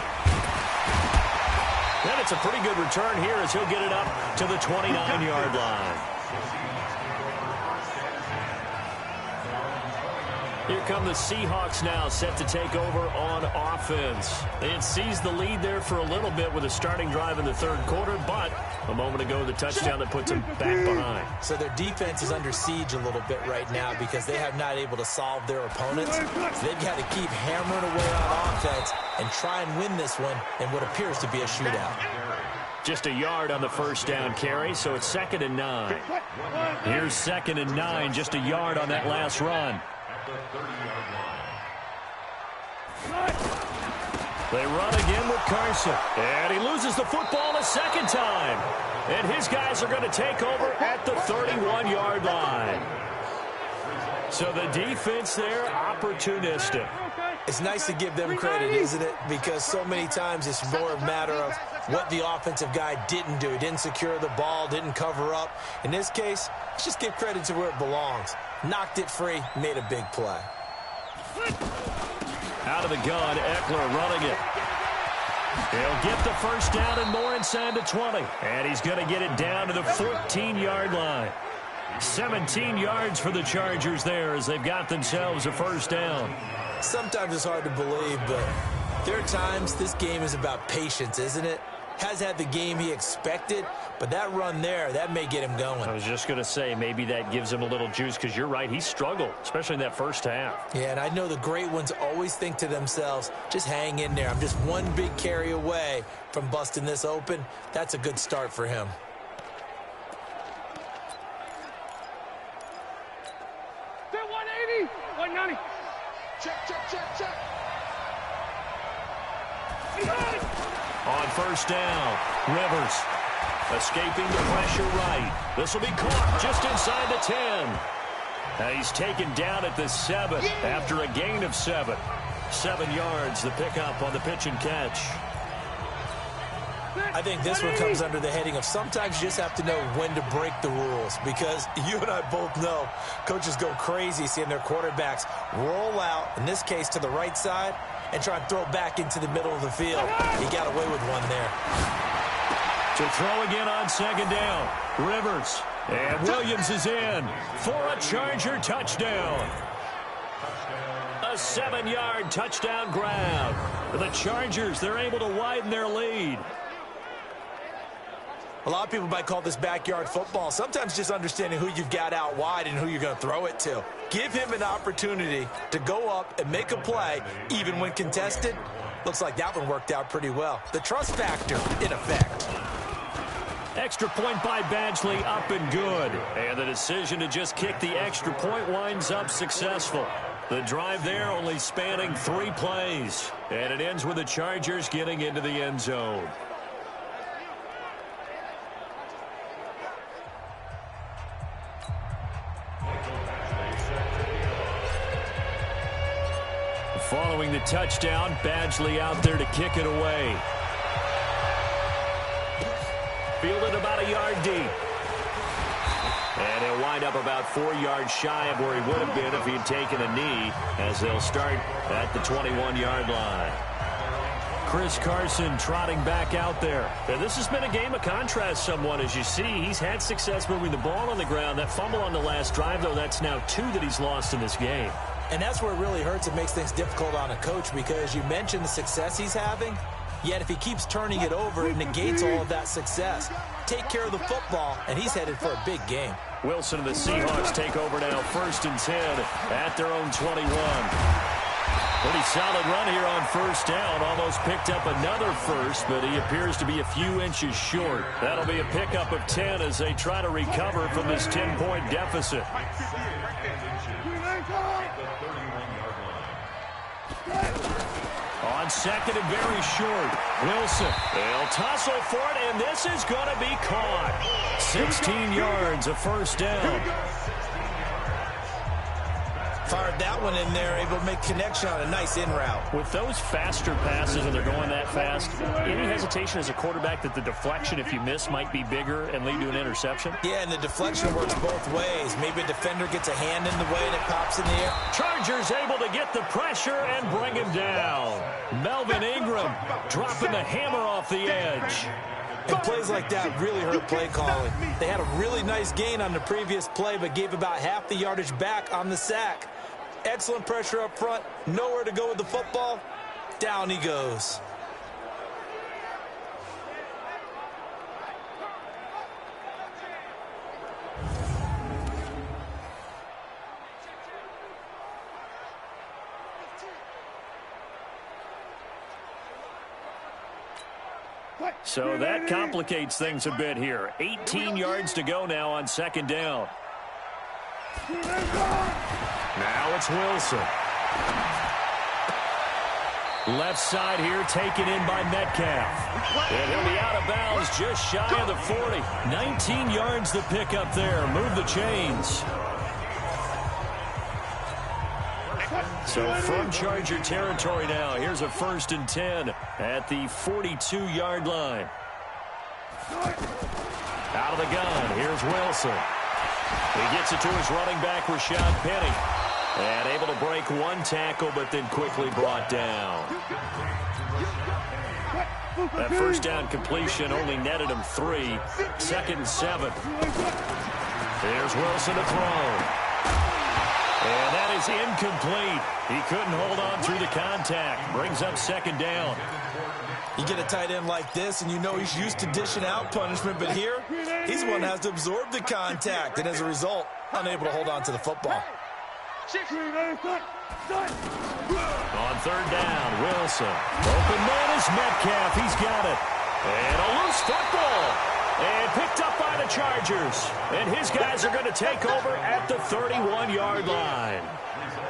And it's a pretty good return here as he'll get it up to the 29-yard line. Here come the Seahawks now, set to take over on offense. It seized the lead there for a little bit with a starting drive in the 3rd quarter, but a moment ago, the touchdown that puts them back behind. So their defense is under siege a little bit right now because they have not able to solve their opponents. So they've got to keep hammering away on offense and try and win this one in what appears to be a shootout. Just a yard on the first down carry, so it's 2nd and 9. Here's 2nd and 9, just a yard on that last run. They run again with Carson. And he loses the football a 2nd time. And his guys are going to take over at the 31-yard line. So the defense there, opportunistic. It's nice to give them credit, isn't it? Because so many times it's more a matter of what the offensive guy didn't do. He didn't secure the ball, didn't cover up. In this case, let's just give credit to where it belongs. Knocked it free, made a big play. Out of the gun, Eckler running it. He'll get the first down and more inside the 20. And he's going to get it down to the 14-yard line. 17 yards for the Chargers there as they've got themselves a first down. Sometimes it's hard to believe, but there are times this game is about patience, isn't it? Has had the game he expected, but that run there, that may get him going. I was just going to say, maybe that gives him a little juice because you're right, he struggled, especially in that first half. Yeah, and I know the great ones always think to themselves, just hang in there. I'm just one big carry away from busting this open. That's a good start for him. On first down, Rivers escaping the pressure right. This will be caught just inside the 10. Now he's taken down at the 7 after a gain of 7. 7 yards, the pickup on the pitch and catch. I think this one comes under the heading of sometimes you just have to know when to break the rules, because you and I both know coaches go crazy seeing their quarterbacks roll out, in this case to the right side, and try and throw back into the middle of the field. He got away with one there. To throw again on second down, Rivers. And Williams is in for a Charger touchdown. A 7-yard touchdown grab. The Chargers, they're able to widen their lead. A lot of people might call this backyard football. Sometimes just understanding who you've got out wide and who you're going to throw it to. Give him an opportunity to go up and make a play, even when contested. Looks like that one worked out pretty well. The trust factor in effect. Extra point by Badgley, up and good. And the decision to just kick the extra point winds up successful. The drive there only spanning 3 plays. And it ends with the Chargers getting into the end zone. Following the touchdown, Badgley out there to kick it away. Fielded about a yard deep. And he'll wind up about 4 yards shy of where he would have been if he had taken a knee, as they'll start at the 21-yard line. Chris Carson trotting back out there. And this has been a game of contrast somewhat, as you see. He's had success moving the ball on the ground. That fumble on the last drive, though, that's now 2 that he's lost in this game. And that's where it really hurts. It makes things difficult on a coach, because you mentioned the success he's having, yet if he keeps turning it over, it negates all of that success. Take care of the football, and he's headed for a big game. Wilson and the Seahawks take over now, 1st and 10 at their own 21. Pretty solid run here on first down. Almost picked up another first, but he appears to be a few inches short. That'll be a pickup of 10 as they try to recover from this 10-point deficit. On second and very short, Wilson. They'll tussle for it, and this is going to be caught. 16 yards, a first down. Fired that one in there, able to make connection on a nice in route. With those faster passes, and they're going that fast, any hesitation as a quarterback that the deflection, if you miss, might be bigger and lead to an interception? Yeah, and the deflection works both ways. Maybe a defender gets a hand in the way and it pops in the air. Chargers able to get the pressure and bring him down. Melvin Ingram dropping the hammer off the edge. And plays like that really hurt play calling. They had a really nice gain on the previous play, but gave about half the yardage back on the sack. Excellent pressure up front. Nowhere to go with the football. Down he goes. So that complicates things a bit here. 18 yards to go now on second down. Now it's Wilson. Left side here taken in by Metcalf. And he'll be out of bounds just shy of the 40. 19 yards the pickup there. Move the chains. So from Charger territory now, here's a 1st and 10 at the 42-yard line. Out of the gun, here's Wilson. He gets it to his running back, Rashad Penny. And able to break one tackle, but then quickly brought down. That first down completion only netted him 3. 2nd and 7. Here's Wilson to throw. And that is incomplete. He couldn't hold on through the contact. Brings up 2nd down. You get a tight end like this, and you know he's used to dishing out punishment, but here, he's the one that has to absorb the contact, and as a result, unable to hold on to the football. On 3rd down, Wilson. Open man is Metcalf. He's got it. And a loose football. And picked up by the Chargers. And his guys are going to take over at the 31-yard line.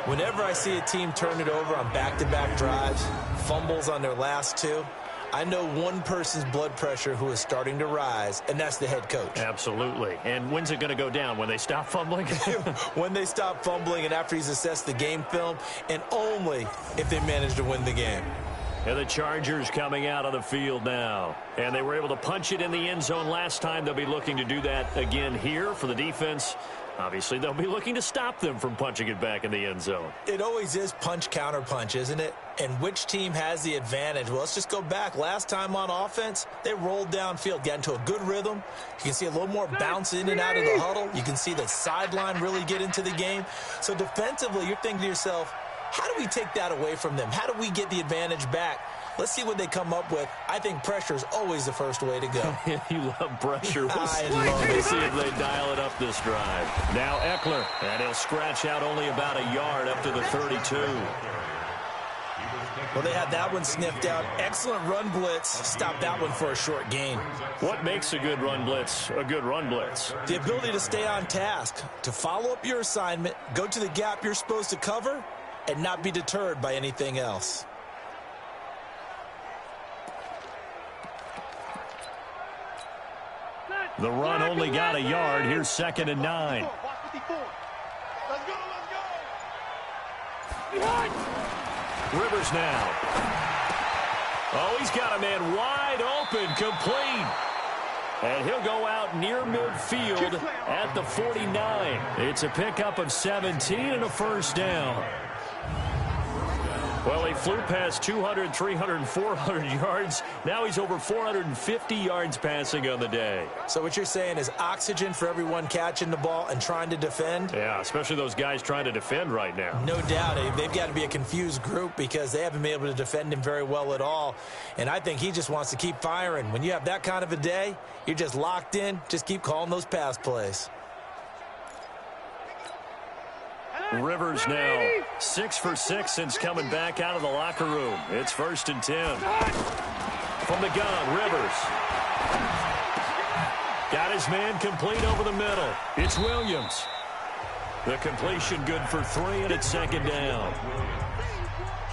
Whenever I see a team turn it over on back-to-back drives, fumbles on their last 2, I know one person's blood pressure who is starting to rise, and that's the head coach. Absolutely. And when's it going to go down? When they stop fumbling? When they stop fumbling and after he's assessed the game film, and only if they manage to win the game. And the Chargers coming out on the field now. And they were able to punch it in the end zone last time. They'll be looking to do that again here for the defense. Obviously, they'll be looking to stop them from punching it back in the end zone. It always is punch, counter punch, isn't it? And which team has the advantage? Well, let's just go back. Last time on offense, they rolled downfield, got into a good rhythm. You can see a little more bounce in and out of the huddle. You can see the sideline really get into the game. So defensively, you're thinking to yourself, how do we take that away from them? How do we get the advantage back? Let's see what they come up with. I think pressure is always the first way to go. You love pressure. I love it. We'll see if they dial it up this drive. Now Eckler, and he'll scratch out only about a yard up to the 32. Well, they had that one sniffed out. Excellent run blitz. Stop that one for a short gain. What makes a good run blitz a good run blitz? The ability to stay on task, to follow up your assignment, go to the gap you're supposed to cover, and not be deterred by anything else. The run only got a yard. Here's 2nd and 9. Let's go. Rivers now. Oh, he's got a man wide open, complete. And he'll go out near midfield at the 49. It's a pickup of 17 and a 1st down. Well, he flew past 200, 300, 400 yards. Now he's over 450 yards passing on the day. So what you're saying is oxygen for everyone catching the ball and trying to defend? Yeah, especially those guys trying to defend right now. No doubt. They've got to be a confused group because they haven't been able to defend him very well at all. And I think he just wants to keep firing. When you have that kind of a day, you're just locked in. Just keep calling those pass plays. Rivers now 6 for 6 since coming back out of the locker room. It's 1st and 10. From the gun, Rivers. Got his man complete over the middle. It's Williams. The completion good for 3, and it's 2nd down.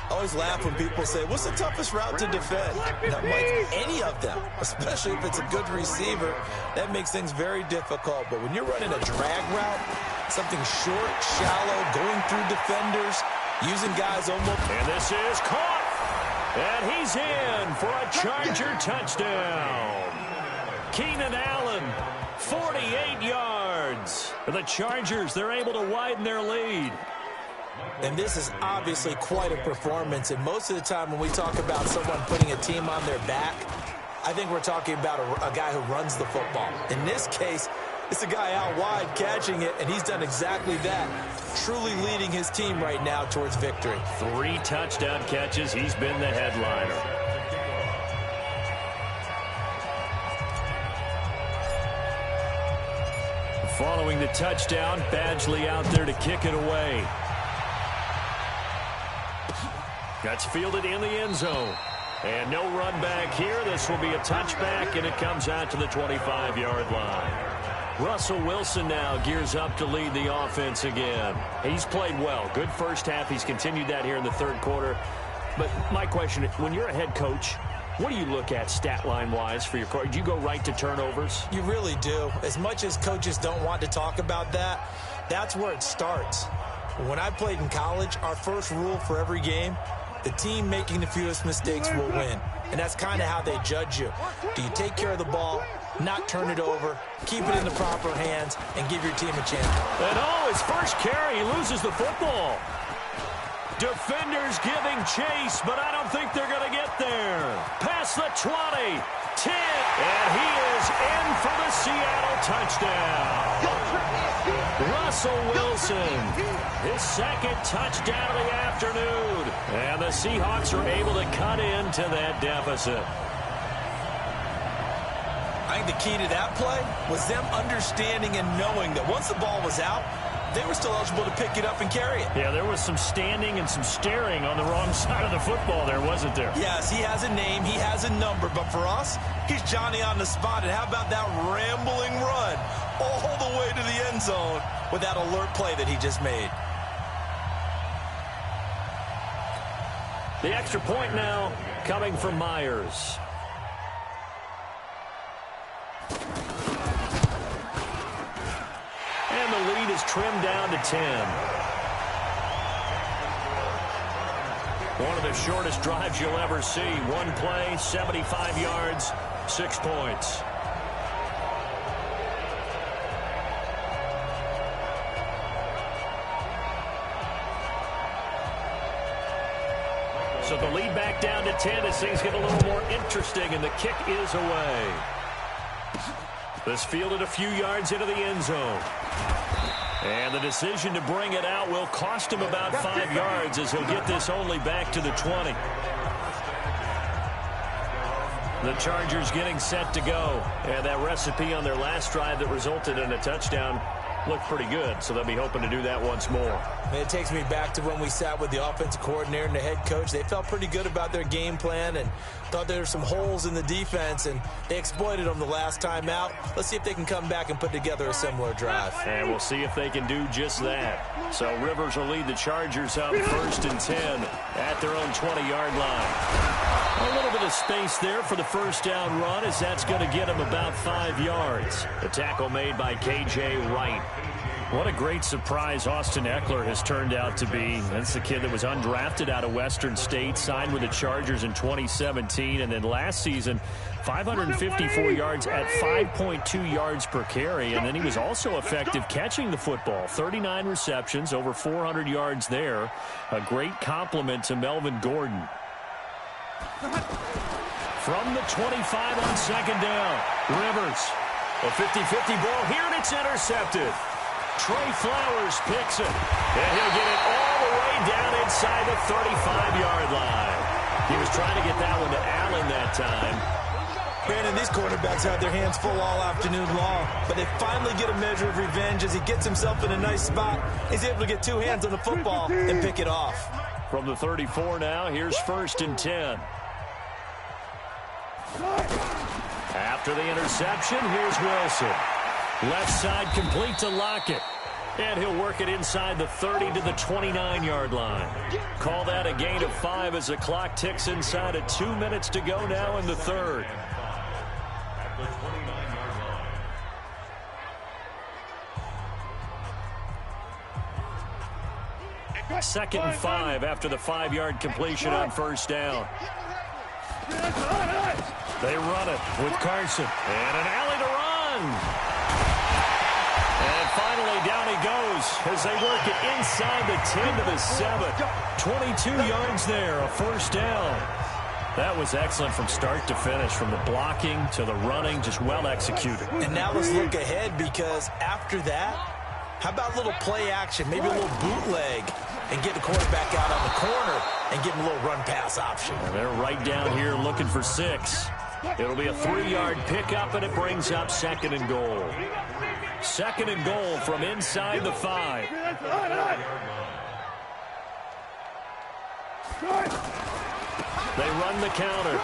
I always laugh when people say, what's the toughest route to defend? And I'm like, any of them, especially if it's a good receiver. That makes things very difficult. But when you're running a drag route, something short, shallow, going through defenders, using guys almost. And this is caught. And he's in for a Charger touchdown. Keenan Allen, 48 yards. The Chargers, they're able to widen their lead. And this is obviously quite a performance. And most of the time when we talk about someone putting a team on their back, I think we're talking about a guy who runs the football. In this case, it's a guy out wide catching it, and he's done exactly that, truly leading his team right now towards victory. 3 touchdown catches. He's been the headliner. Following the touchdown, Badgley out there to kick it away. That's fielded in the end zone. And no run back here. This will be a touchback, and it comes out to the 25-yard line. Russell Wilson now gears up to lead the offense again. He's played well. Good first half. He's continued that here in the 3rd quarter. But my question, when you're a head coach, what do you look at stat line-wise for your coach? Do you go right to turnovers? You really do. As much as coaches don't want to talk about that, that's where it starts. When I played in college, our first rule for every game, the team making the fewest mistakes will win. And that's kind of how they judge you. Do you take care of the ball, not turn it over, keep it in the proper hands, and give your team a chance? And his first carry, he loses the football. Defenders giving chase, but I don't think they're going to get there. Past the 20, 10, and he is in for the Seattle touchdown. Russell Wilson, his second touchdown of the afternoon. And the Seahawks are able to cut into that deficit. I think the key to that play was them understanding and knowing that once the ball was out, they were still eligible to pick it up and carry it. Yeah, there was some standing and some staring on the wrong side of the football there, wasn't there? Yes, he has a name, he has a number, but for us, he's Johnny on the spot. And how about that rambling run all the way to the end zone with that alert play that he just made? The extra point now coming from Myers. And the lead is trimmed down to 10. One of the shortest drives you'll ever see. One play, 75 yards, 6 points. So the lead back down to 10 as things get a little more interesting, and the kick is away. This fielded a few yards into the end zone. And the decision to bring it out will cost him about 5 yards as he'll get this only back to the 20. The Chargers getting set to go. And that recipe on their last drive that resulted in a touchdown looked pretty good, so they'll be hoping to do that once more. And it takes me back to when we sat with the offensive coordinator and the head coach. They felt pretty good about their game plan and thought there were some holes in the defense, and they exploited them the last time out. Let's see if they can come back and put together a similar drive. And we'll see if they can do just that. So Rivers will lead the Chargers up 1st and 10 at their own 20-yard line. A little bit of space there for the first down run, as that's going to get him about 5 yards. The tackle made by K.J. Wright. What a great surprise Austin Eckler has turned out to be. That's the kid that was undrafted out of Western State, signed with the Chargers in 2017, and then last season, 554 yards at 5.2 yards per carry, and then he was also effective catching the football. 39 receptions, over 400 yards there. A great compliment to Melvin Gordon. From the 25 on second down, Rivers. A 50-50 ball here, and it's intercepted. Trey Flowers picks it, and he'll get it all the way down inside the 35-yard line. He was trying to get that one to Allen that time. Brandon, these quarterbacks have their hands full all afternoon long, but they finally get a measure of revenge as he gets himself in a nice spot. He's able to get two hands on the football and pick it off. From the 34 now, here's 1st and 10. After the interception, here's Wilson. Left side complete to Lockett. And he'll work it inside the 30 to the 29-yard line. Call that a gain of 5 as the clock ticks inside of 2 minutes to go now in the third. Second and 5 after the 5-yard completion on first down. They run it with Carson. And an alley to run. And finally, down he goes as they work it inside the 10 to the 7. 22 yards there, a first down. That was excellent from start to finish, from the blocking to the running, just well executed. And now let's look ahead, because after that, how about a little play action, maybe a little bootleg, and get the quarterback out on the corner and give him a little run-pass option. And they're right down here looking for 6. It'll be a 3-yard pickup, and it brings up 2nd and goal. 2nd and goal from inside the 5. They run the counter.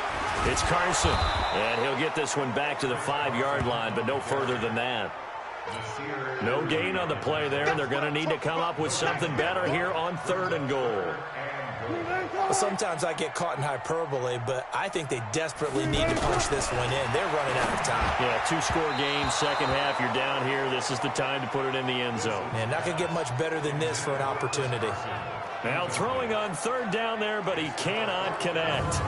It's Carson, and he'll get this one back to the 5-yard line, but no further than that. No gain on the play there. They're going to need to come up with something better here on 3rd and goal. Well, sometimes I get caught in hyperbole, but I think they desperately need to punch this one in. They're running out of time. Yeah, 2-score game, second half. You're down here. This is the time to put it in the end zone. Man, not going to get much better than this for an opportunity. Now throwing on 3rd down there, but he cannot connect.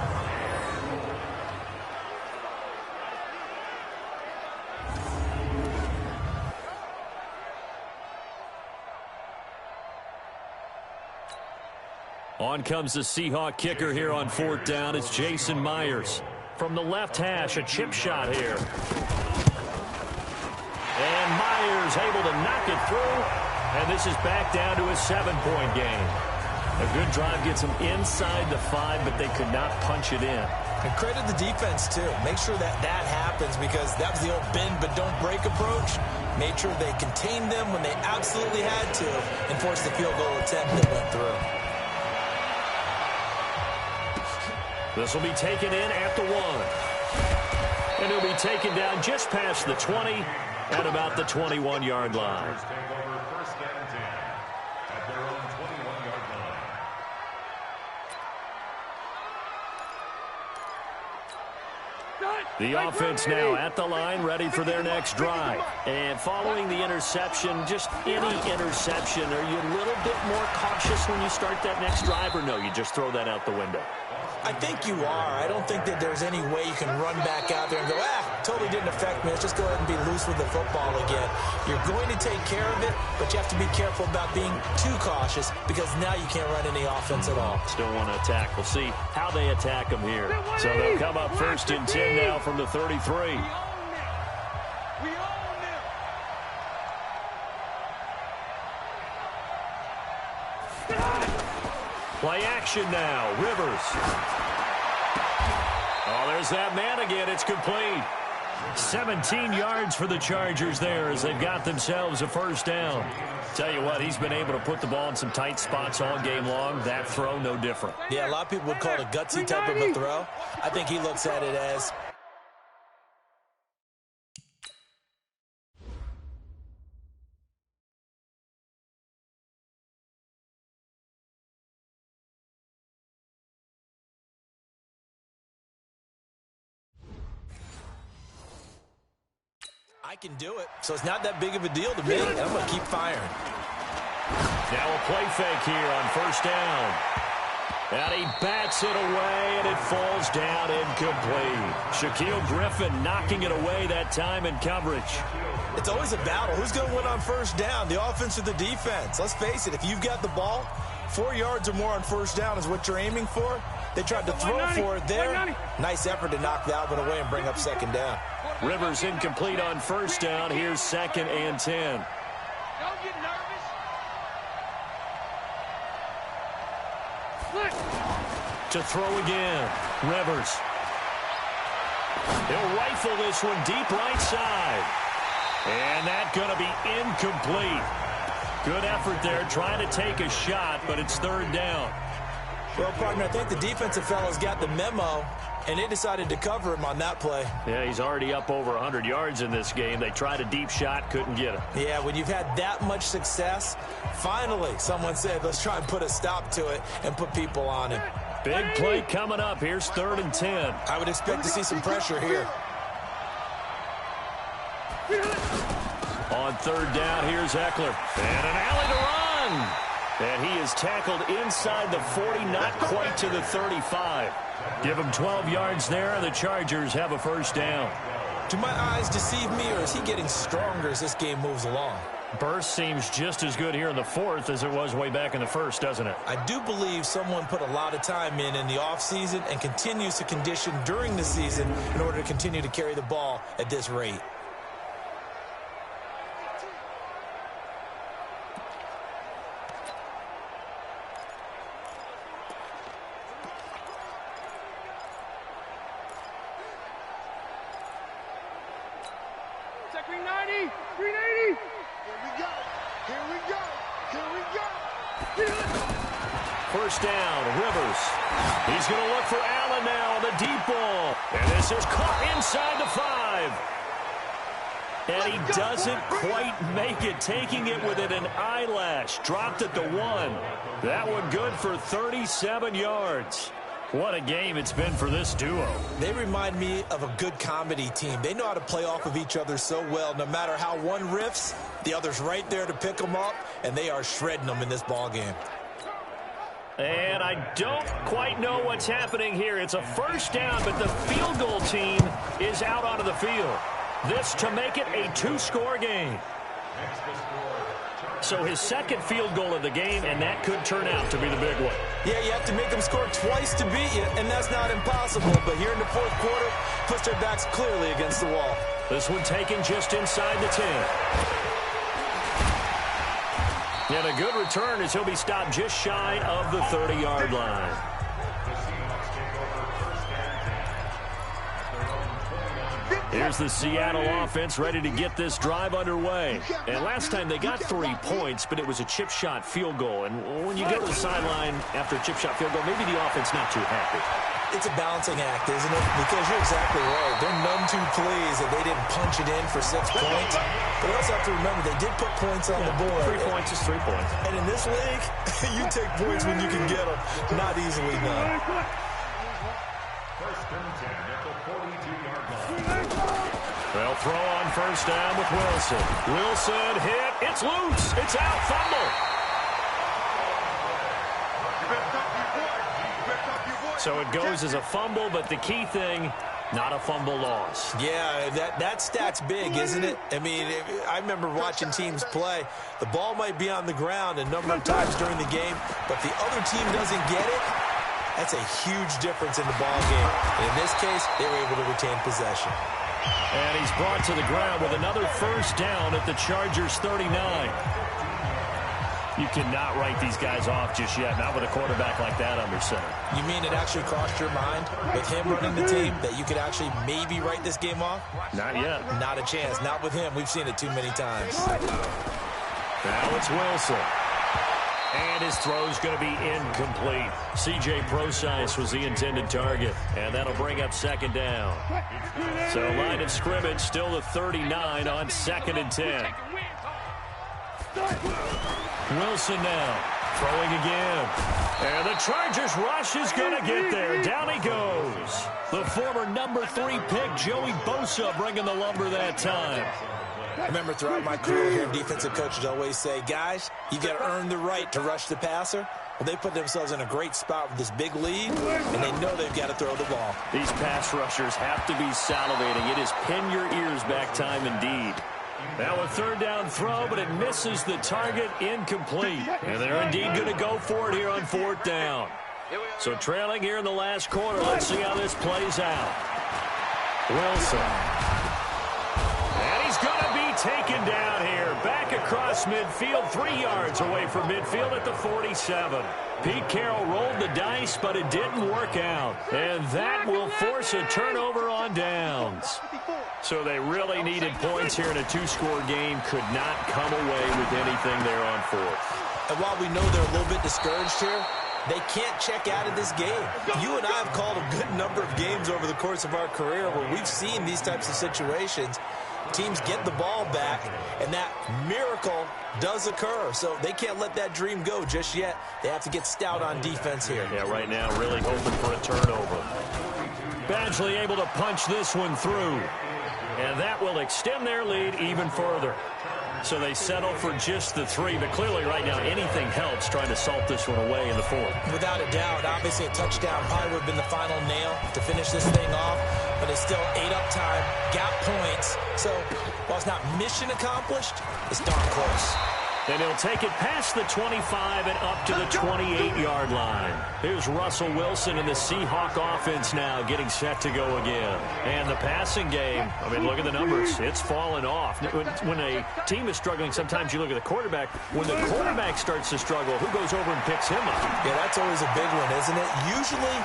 On comes the Seahawk kicker here on 4th down. It's Jason Myers. From the left hash, a chip shot here. And Myers able to knock it through. And this is back down to a 7-point game. A good drive gets them inside the 5, but they could not punch it in. And credit the defense, too. Make sure that happens, because that was the old bend but don't break approach. Made sure they contained them when they absolutely had to and forced the field goal attempt that went through. This will be taken in at the 1. And he'll be taken down just past the 20 at about the 21-yard line. The offense now at the line, ready for their next drive. And following the interception, just any interception, are you a little bit more cautious when you start that next drive, or no, you just throw that out the window? I think you are. I don't think that there's any way you can run back out there and go, totally didn't affect me. Let's just go ahead and be loose with the football again. You're going to take care of it, but you have to be careful about being too cautious, because now you can't run any offense at all. Still want to attack. We'll see how they attack them here. So they'll come up 1st and 10 now from the 33. Play action now. Rivers. Oh, there's that man again. It's complete. 17 yards for the Chargers there as they've got themselves a 1st down. Tell you what, he's been able to put the ball in some tight spots all game long. That throw, no different. Yeah, a lot of people would call it a gutsy type of a throw. I think he looks at it as... I can do it, so it's not that big of a deal to me, and I'm going to keep firing. Now a play fake here on 1st down. And he bats it away, and it falls down incomplete. Shaquille Griffin knocking it away that time in coverage. It's always a battle. Who's going to win on 1st down, the offense or the defense? Let's face it, if you've got the ball, 4 yards or more on 1st down is what you're aiming for. They tried to throw for it there. Nice effort to knock that one away and bring up 2nd down. Rivers incomplete on 1st down. Here's 2nd and 10. Don't get nervous. To throw again. Rivers. He'll rifle this one deep right side. And that's going to be incomplete. Good effort there, trying to take a shot, but it's 3rd down. Well, partner, I think the defensive fellas got the memo, and they decided to cover him on that play. Yeah, he's already up over 100 yards in this game. They tried a deep shot, couldn't get him. Yeah, when you've had that much success, finally someone said, let's try and put a stop to it and put people on him. Big play coming up. Here's 3rd and 10. I would expect to see some pressure here. On 3rd down, here's Eckler. And an alley to run. And he is tackled inside the 40, not quite to the 35. Give him 12 yards there, and the Chargers have a 1st down. Do my eyes deceive me, or is he getting stronger as this game moves along? Burst seems just as good here in the 4th as it was way back in the 1st, doesn't it? I do believe someone put a lot of time in the offseason and continues to condition during the season in order to continue to carry the ball at this rate. First down, Rivers. He's going to look for Allen now on the deep ball. And this is caught inside the 5. And he doesn't quite make it, taking it within an eyelash. Dropped it to 1. That one good for 37 yards. What a game it's been for this duo. They remind me of a good comedy team. They know how to play off of each other so well. No matter how one riffs, the other's right there to pick them up, and they are shredding them in this ball game. And I don't quite know what's happening here. It's a first down, but the field goal team is out onto the field. This to make it a 2-score game. So his second field goal of the game, and that could turn out to be the big one. Yeah, you have to make them score twice to beat you, and that's not impossible. But here in the fourth quarter, push their backs clearly against the wall. This one taken just inside the 10. And a good return as he'll be stopped just shy of the 30-yard line. Here's the Seattle offense ready to get this drive underway. And last time they got 3 points, but it was a chip shot field goal. And when you go to the sideline after a chip shot field goal, maybe the offense not too happy. It's a balancing act, isn't it? Because you're exactly right. They're none too pleased that they didn't punch it in for 6 points. But we also have to remember they did put points on the board. 3 points is 3 points. And in this league, you take points when you can get them. Not easily done. They'll throw on first down with Wilson. Wilson hit. It's loose. It's out. Fumble. So it goes as a fumble, but the key thing, not a fumble loss. Yeah, that stat's big, isn't it? I mean, I remember watching teams play. The ball might be on the ground a number of times during the game, but the other team doesn't get it. That's a huge difference in the ball game. And in this case, they were able to retain possession. And he's brought to the ground with another first down at the Chargers' 39. You cannot write these guys off just yet, not with a quarterback like that under center. You mean it actually crossed your mind with him running the team that you could actually maybe write this game off? Not yet. Not a chance. Not with him. We've seen it too many times. Now it's Wilson. And his throw's going to be incomplete. C.J. Procise was the intended target. And that'll bring up second down. So line of scrimmage still the 39 on 2nd and 10. Wilson now throwing again. And the Chargers rush is going to get there. Down he goes. The former number 3 pick, Joey Bosa, bringing the lumber that time. I remember throughout my career here, defensive coaches always say, guys, you got to earn the right to rush the passer. Well, they put themselves in a great spot with this big lead, and they know they've got to throw the ball. These pass rushers have to be salivating. It is pin your ears back time indeed. Now a third down throw, but it misses the target, incomplete. And they're indeed going to go for it here on 4th down. So trailing here in the last quarter, let's see how this plays out. Wilson. And he's going to be taken down here. Back across midfield, 3 yards away from midfield at the 47. Pete Carroll rolled the dice, but it didn't work out. And that will force a turnover on downs. So they really needed points here in a 2-score game. Could not come away with anything there on 4th. And while we know they're a little bit discouraged here, they can't check out of this game. You and I have called a good number of games over the course of our career where we've seen these types of situations. Teams get the ball back, and that miracle does occur. So they can't let that dream go just yet. They have to get stout on defense here. Yeah, right now really hoping for a turnover. Badgley able to punch this one through. And that will extend their lead even further. So they settle for just the 3, but clearly right now anything helps trying to salt this one away in the 4th. Without a doubt, obviously a touchdown probably would have been the final nail to finish this thing off, but it's still 8 up time, got points. So while it's not mission accomplished, it's darn close. And he'll take it past the 25 and up to the 28-yard line. Here's Russell Wilson and the Seahawk offense now getting set to go again. And the passing game, I mean, look at the numbers. It's fallen off. When a team is struggling, sometimes you look at the quarterback. When the quarterback starts to struggle, who goes over and picks him up? Yeah, that's always a big one, isn't it? Usually,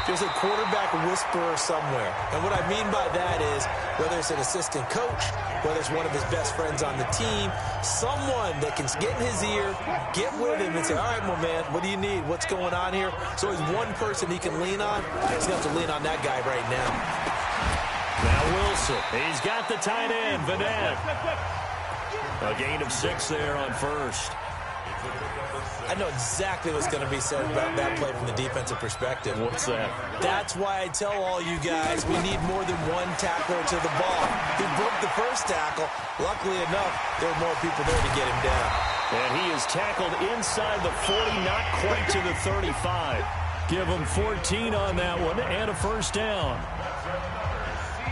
there's a quarterback whisperer somewhere. And what I mean by that is, whether it's an assistant coach, whether it's one of his best friends on the team, someone that can get in his ear, get with him and say, all right, my man, what do you need? What's going on here? So he's one person he can lean on. He's going to have to lean on that guy right now. Now Wilson. He's got the tight end, Vanette. A gain of 6 there on first. I know exactly what's going to be said about that play from the defensive perspective. What's that? That's why I tell all you guys we need more than one tackler to the ball. He broke the first tackle. Luckily enough, there were more people there to get him down. And he is tackled inside the 40, not quite to the 35. Give him 14 on that one and a first down.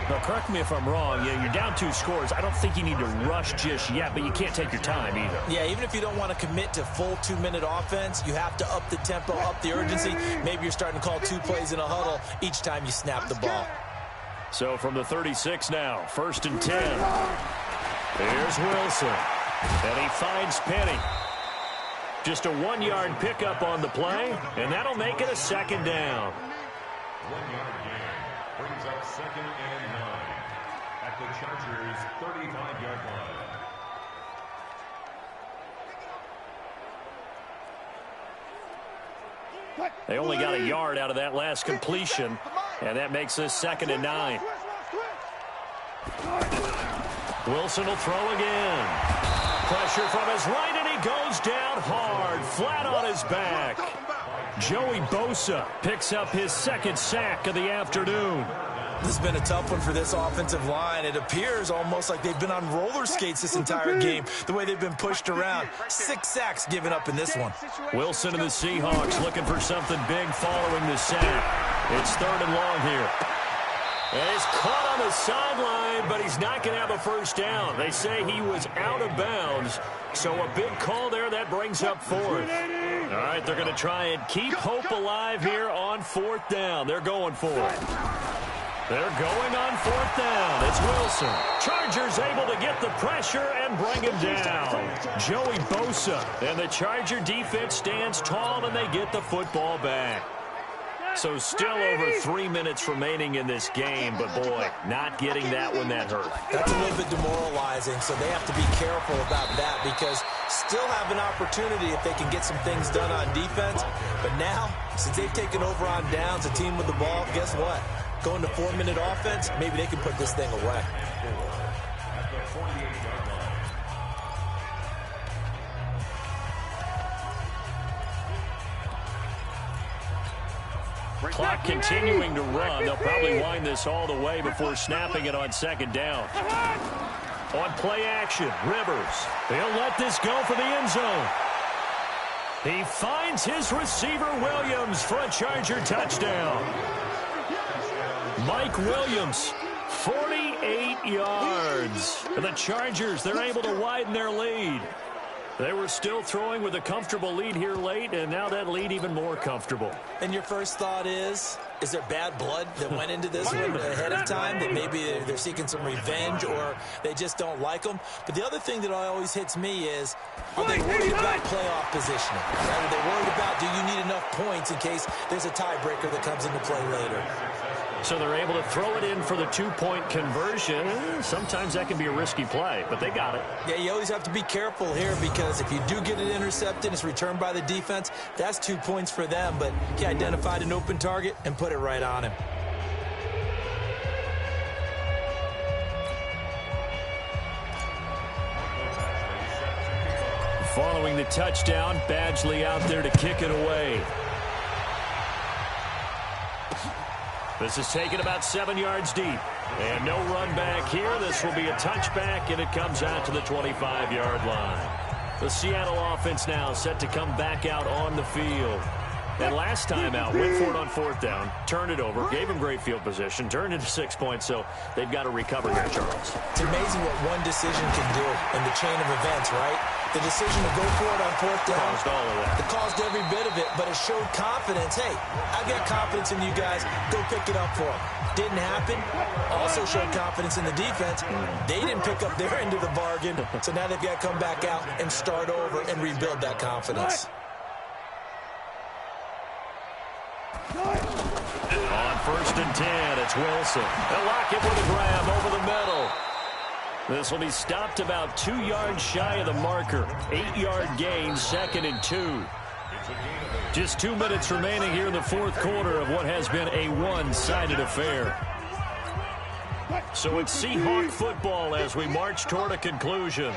Now, correct me if I'm wrong. Yeah, you're down 2 scores. I don't think you need to rush just yet, but you can't take your time either. Yeah, even if you don't want to commit to full 2-minute offense, you have to up the tempo, up the urgency. Maybe you're starting to call 2 plays in a huddle each time you snap the ball. So from the 36 now, 1st and 10. Here's Wilson. And he finds Penny. Just a 1-yard pickup on the play, and that'll make it a 2nd down. 1-yard gain brings up 2nd and 9 at the Chargers' 35-yard line. They only got a yard out of that last completion, and that makes this 2nd and 9. Wilson will throw again. Pressure from his right, and he goes down hard, flat on his back. Joey Bosa picks up his 2nd sack of the afternoon. This has been a tough one for this offensive line. It appears almost like they've been on roller skates this entire game, the way they've been pushed around. 6 sacks given up in this one. Wilson and the Seahawks looking for something big following the sack. It's 3rd and long here. And he's caught on the sideline, but he's not going to have a first down. They say he was out of bounds, so a big call there. That brings up 4th. All right, they're going to try and keep hope alive here on 4th down. They're going for it. They're going on 4th down. It's Wilson. Chargers able to get the pressure and bring him down. Joey Bosa and the Charger defense stands tall, and they get the football back. So still over 3 minutes remaining in this game, but boy, not getting that one, that hurt. That's a little bit demoralizing, so they have to be careful about that because still have an opportunity if they can get some things done on defense. But now, since they've taken over on downs, a team with the ball, guess what? Going to 4-minute offense, maybe they can put this thing away. Clock continuing to run. They'll probably wind this all the way before snapping it on 2nd down. On play action, Rivers. He'll let this go for the end zone. He finds his receiver, Williams, for a Charger touchdown. Mike Williams, 48 yards. The Chargers, they're able to widen their lead. They were still throwing with a comfortable lead here late, and now that lead even more comfortable. And your first thought is there bad blood that went into this one ahead of time, that maybe they're seeking some revenge or they just don't like them? But the other thing that always hits me is, are they worried about playoff positioning? Are they worried about, do you need enough points in case there's a tiebreaker that comes into play later? So they're able to throw it in for the 2-point conversion. Sometimes that can be a risky play, but they got it. Yeah, you always have to be careful here because if you do get it intercepted, it's returned by the defense, that's 2 points for them. But he identified an open target and put it right on him. Following the touchdown, Badgley out there to kick it away. This is taken about 7 yards deep. And no run back here. This will be a touchback, and it comes out to the 25-yard line. The Seattle offense now set to come back out on the field. And last time out, went for it on 4th down, turned it over, gave him great field position, turned it to 6 points, so they've got to recover here, Charles. It's amazing what one decision can do in the chain of events, right? The decision to go for it on 4th down. Caused all of that. It caused every bit of it, but it showed confidence. Hey, I've got confidence in you guys. Go pick it up for them. Didn't happen. Also showed confidence in the defense. They didn't pick up their end of the bargain, so now they've got to come back out and start over and rebuild that confidence. On 1st and 10, it's Wilson. They'll lock it with a grab over the middle. This will be stopped about 2 yards shy of the marker. 8-yard gain, 2nd and 2. Just 2 minutes remaining here in the 4th quarter of what has been a one-sided affair. So it's Seahawk football as we march toward a conclusion.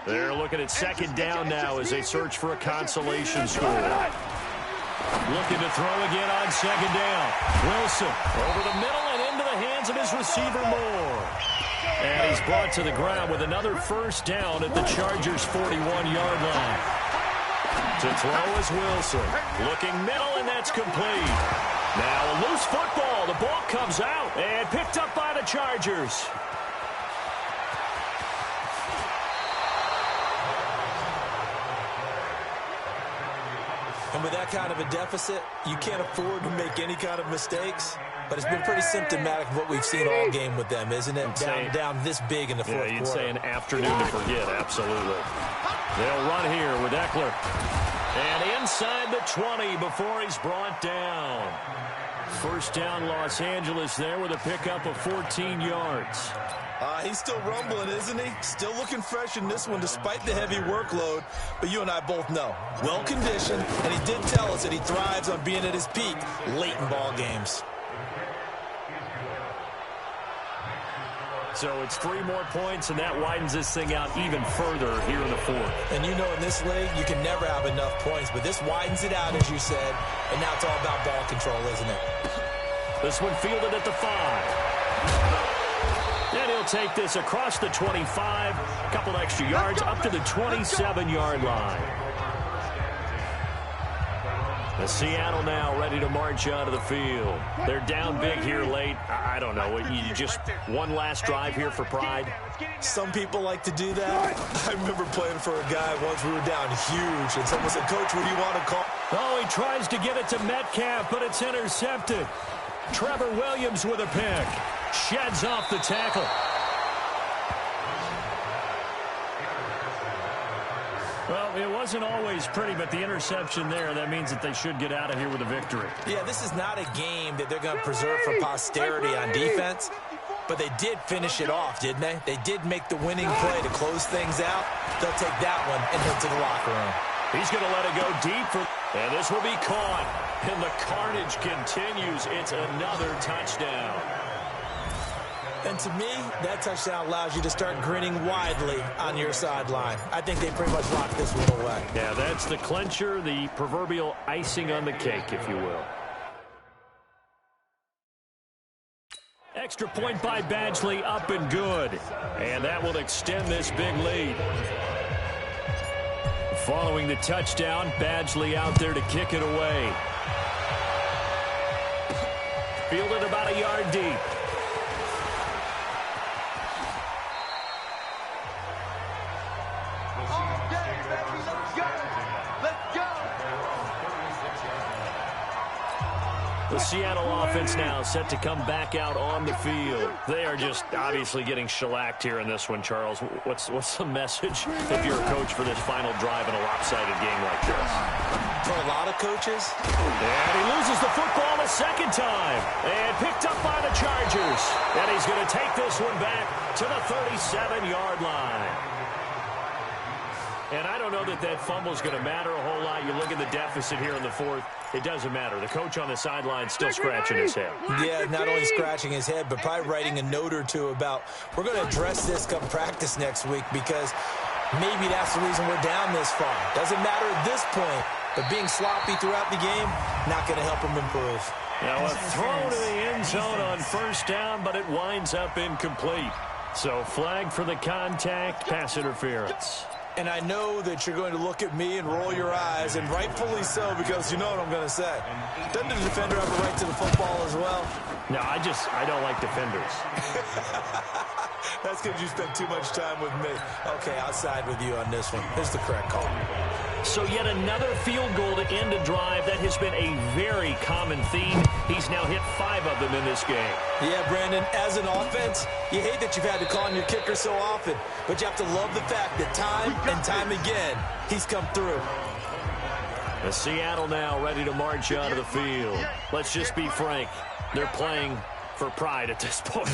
They're looking at second down now as they search for a consolation score. Looking to throw again on second down. Wilson over the middle and into the hands of his receiver Moore. And he's brought to the ground with another first down at the Chargers' 41-yard line. To throw is Wilson. Looking middle, and that's complete. Now a loose football. The ball comes out and picked up by the Chargers. And with that kind of a deficit, you can't afford to make any kind of mistakes. But it's been pretty symptomatic of what we've seen all game with them, isn't it? Down this big in the fourth quarter. You'd say an afternoon to forget, absolutely. They'll run here with Eckler. And inside the 20 before he's brought down. First down, Los Angeles there with a pickup of 14 yards. He's still rumbling, isn't he? Still looking fresh in this one despite the heavy workload. But you and I both know, well-conditioned, and he did tell us that he thrives on being at his peak late in ball games. So it's 3 more points, and that widens this thing out even further here in the fourth. And you know in this league, you can never have enough points, but this widens it out, as you said, and now it's all about ball control, isn't it? This one fielded at the 5. And he'll take this across the 25, a couple extra yards, up to the 27-yard line. The Seattle now ready to march out of the field. They're down big here late. I don't know. You just one last drive here for pride? Some people like to do that. I remember playing for a guy once. We were down huge, and someone said, "Coach, what do you want to call?" Oh, he tries to get it to Metcalf, but it's intercepted. Trevor Williams with a pick. Sheds off the tackle. Well, it wasn't always pretty, but the interception there, that means that they should get out of here with a victory. Yeah, this is not a game that they're going to preserve for posterity on defense, but they did finish it off, didn't they? They did make the winning play to close things out. They'll take that one and head to the locker room. He's going to let it go deep, and this will be caught. And the carnage continues. It's another touchdown. And to me, that touchdown allows you to start grinning widely on your sideline. I think they pretty much locked this one away. Yeah, that's the clincher, the proverbial icing on the cake, if you will. Extra point by Badgley, up and good. And that will extend this big lead. Following the touchdown, Badgley out there to kick it away. Fielded about a yard deep. The Seattle offense now set to come back out on the field. They are just obviously getting shellacked here in this one, Charles. What's the message if you're a coach for this final drive in a lopsided game like this? For a lot of coaches. And he loses the football a second time. And picked up by the Chargers. And he's going to take this one back to the 37-yard line. And I don't know that fumble is going to matter a whole lot. You look at the deficit here in the fourth. It doesn't matter. The coach on the sideline still scratching his head. Yeah, not only scratching his head, but probably writing a note or two about, we're going to address this come practice next week because maybe that's the reason we're down this far. Doesn't matter at this point, but being sloppy throughout the game, not going to help him improve. Now a throw to the end zone on first down, but it winds up incomplete. So flag for the contact, pass interference. And I know that you're going to look at me and roll your eyes, and rightfully so, because you know what I'm going to say. Doesn't the defender have a right to the football as well? No, I don't like defenders. That's because you spent too much time with me. Okay, I'll side with you on this one. Here's the correct call. So yet another field goal to end a drive. That has been a very common theme. He's now hit 5 of them in this game. Yeah, Brandon, as an offense, you hate that you've had to call on your kicker so often, but you have to love the fact that time and time again, he's come through. The Seattle now ready to march out of the field. Let's just be frank. They're playing for pride at this point.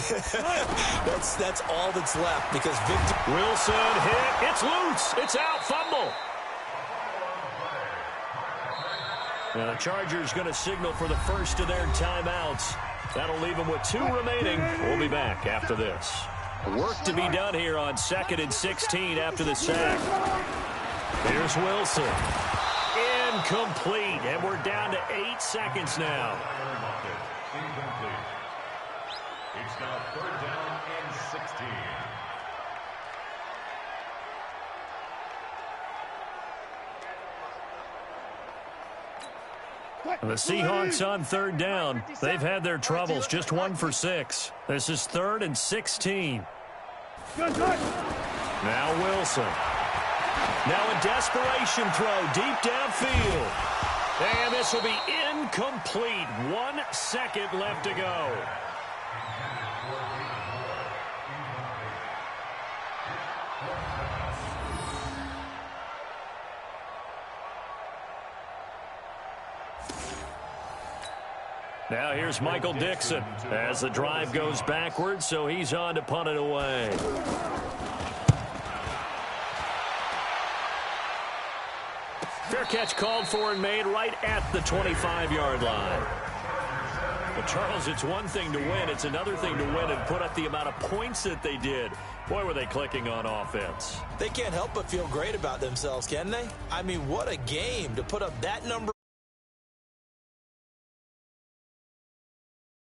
That's all that's left because Victor Wilson hit. It's loose. It's out. Fumble. Now the Chargers going to signal for the first of their timeouts. That'll leave them with 2 remaining. We'll be back after this. Work to be done here on 2nd and 16 after the sack. Here's Wilson. Incomplete. And we're down to 8 seconds now. Incomplete. It's now 3rd down and 16. The Seahawks on 3rd down. They've had their troubles. Just 1 for 6. This is 3rd and 16. Now Wilson. Now a desperation throw deep downfield. And this will be incomplete. 1 second left to go. Now here's Michael Dixon as the drive goes backwards, so he's on to punt it away. Fair catch called for and made right at the 25-yard line. Well, Charles, it's one thing to win. It's another thing to win and put up the amount of points that they did. Boy, were they clicking on offense. They can't help but feel great about themselves, can they? I mean, what a game to put up that number.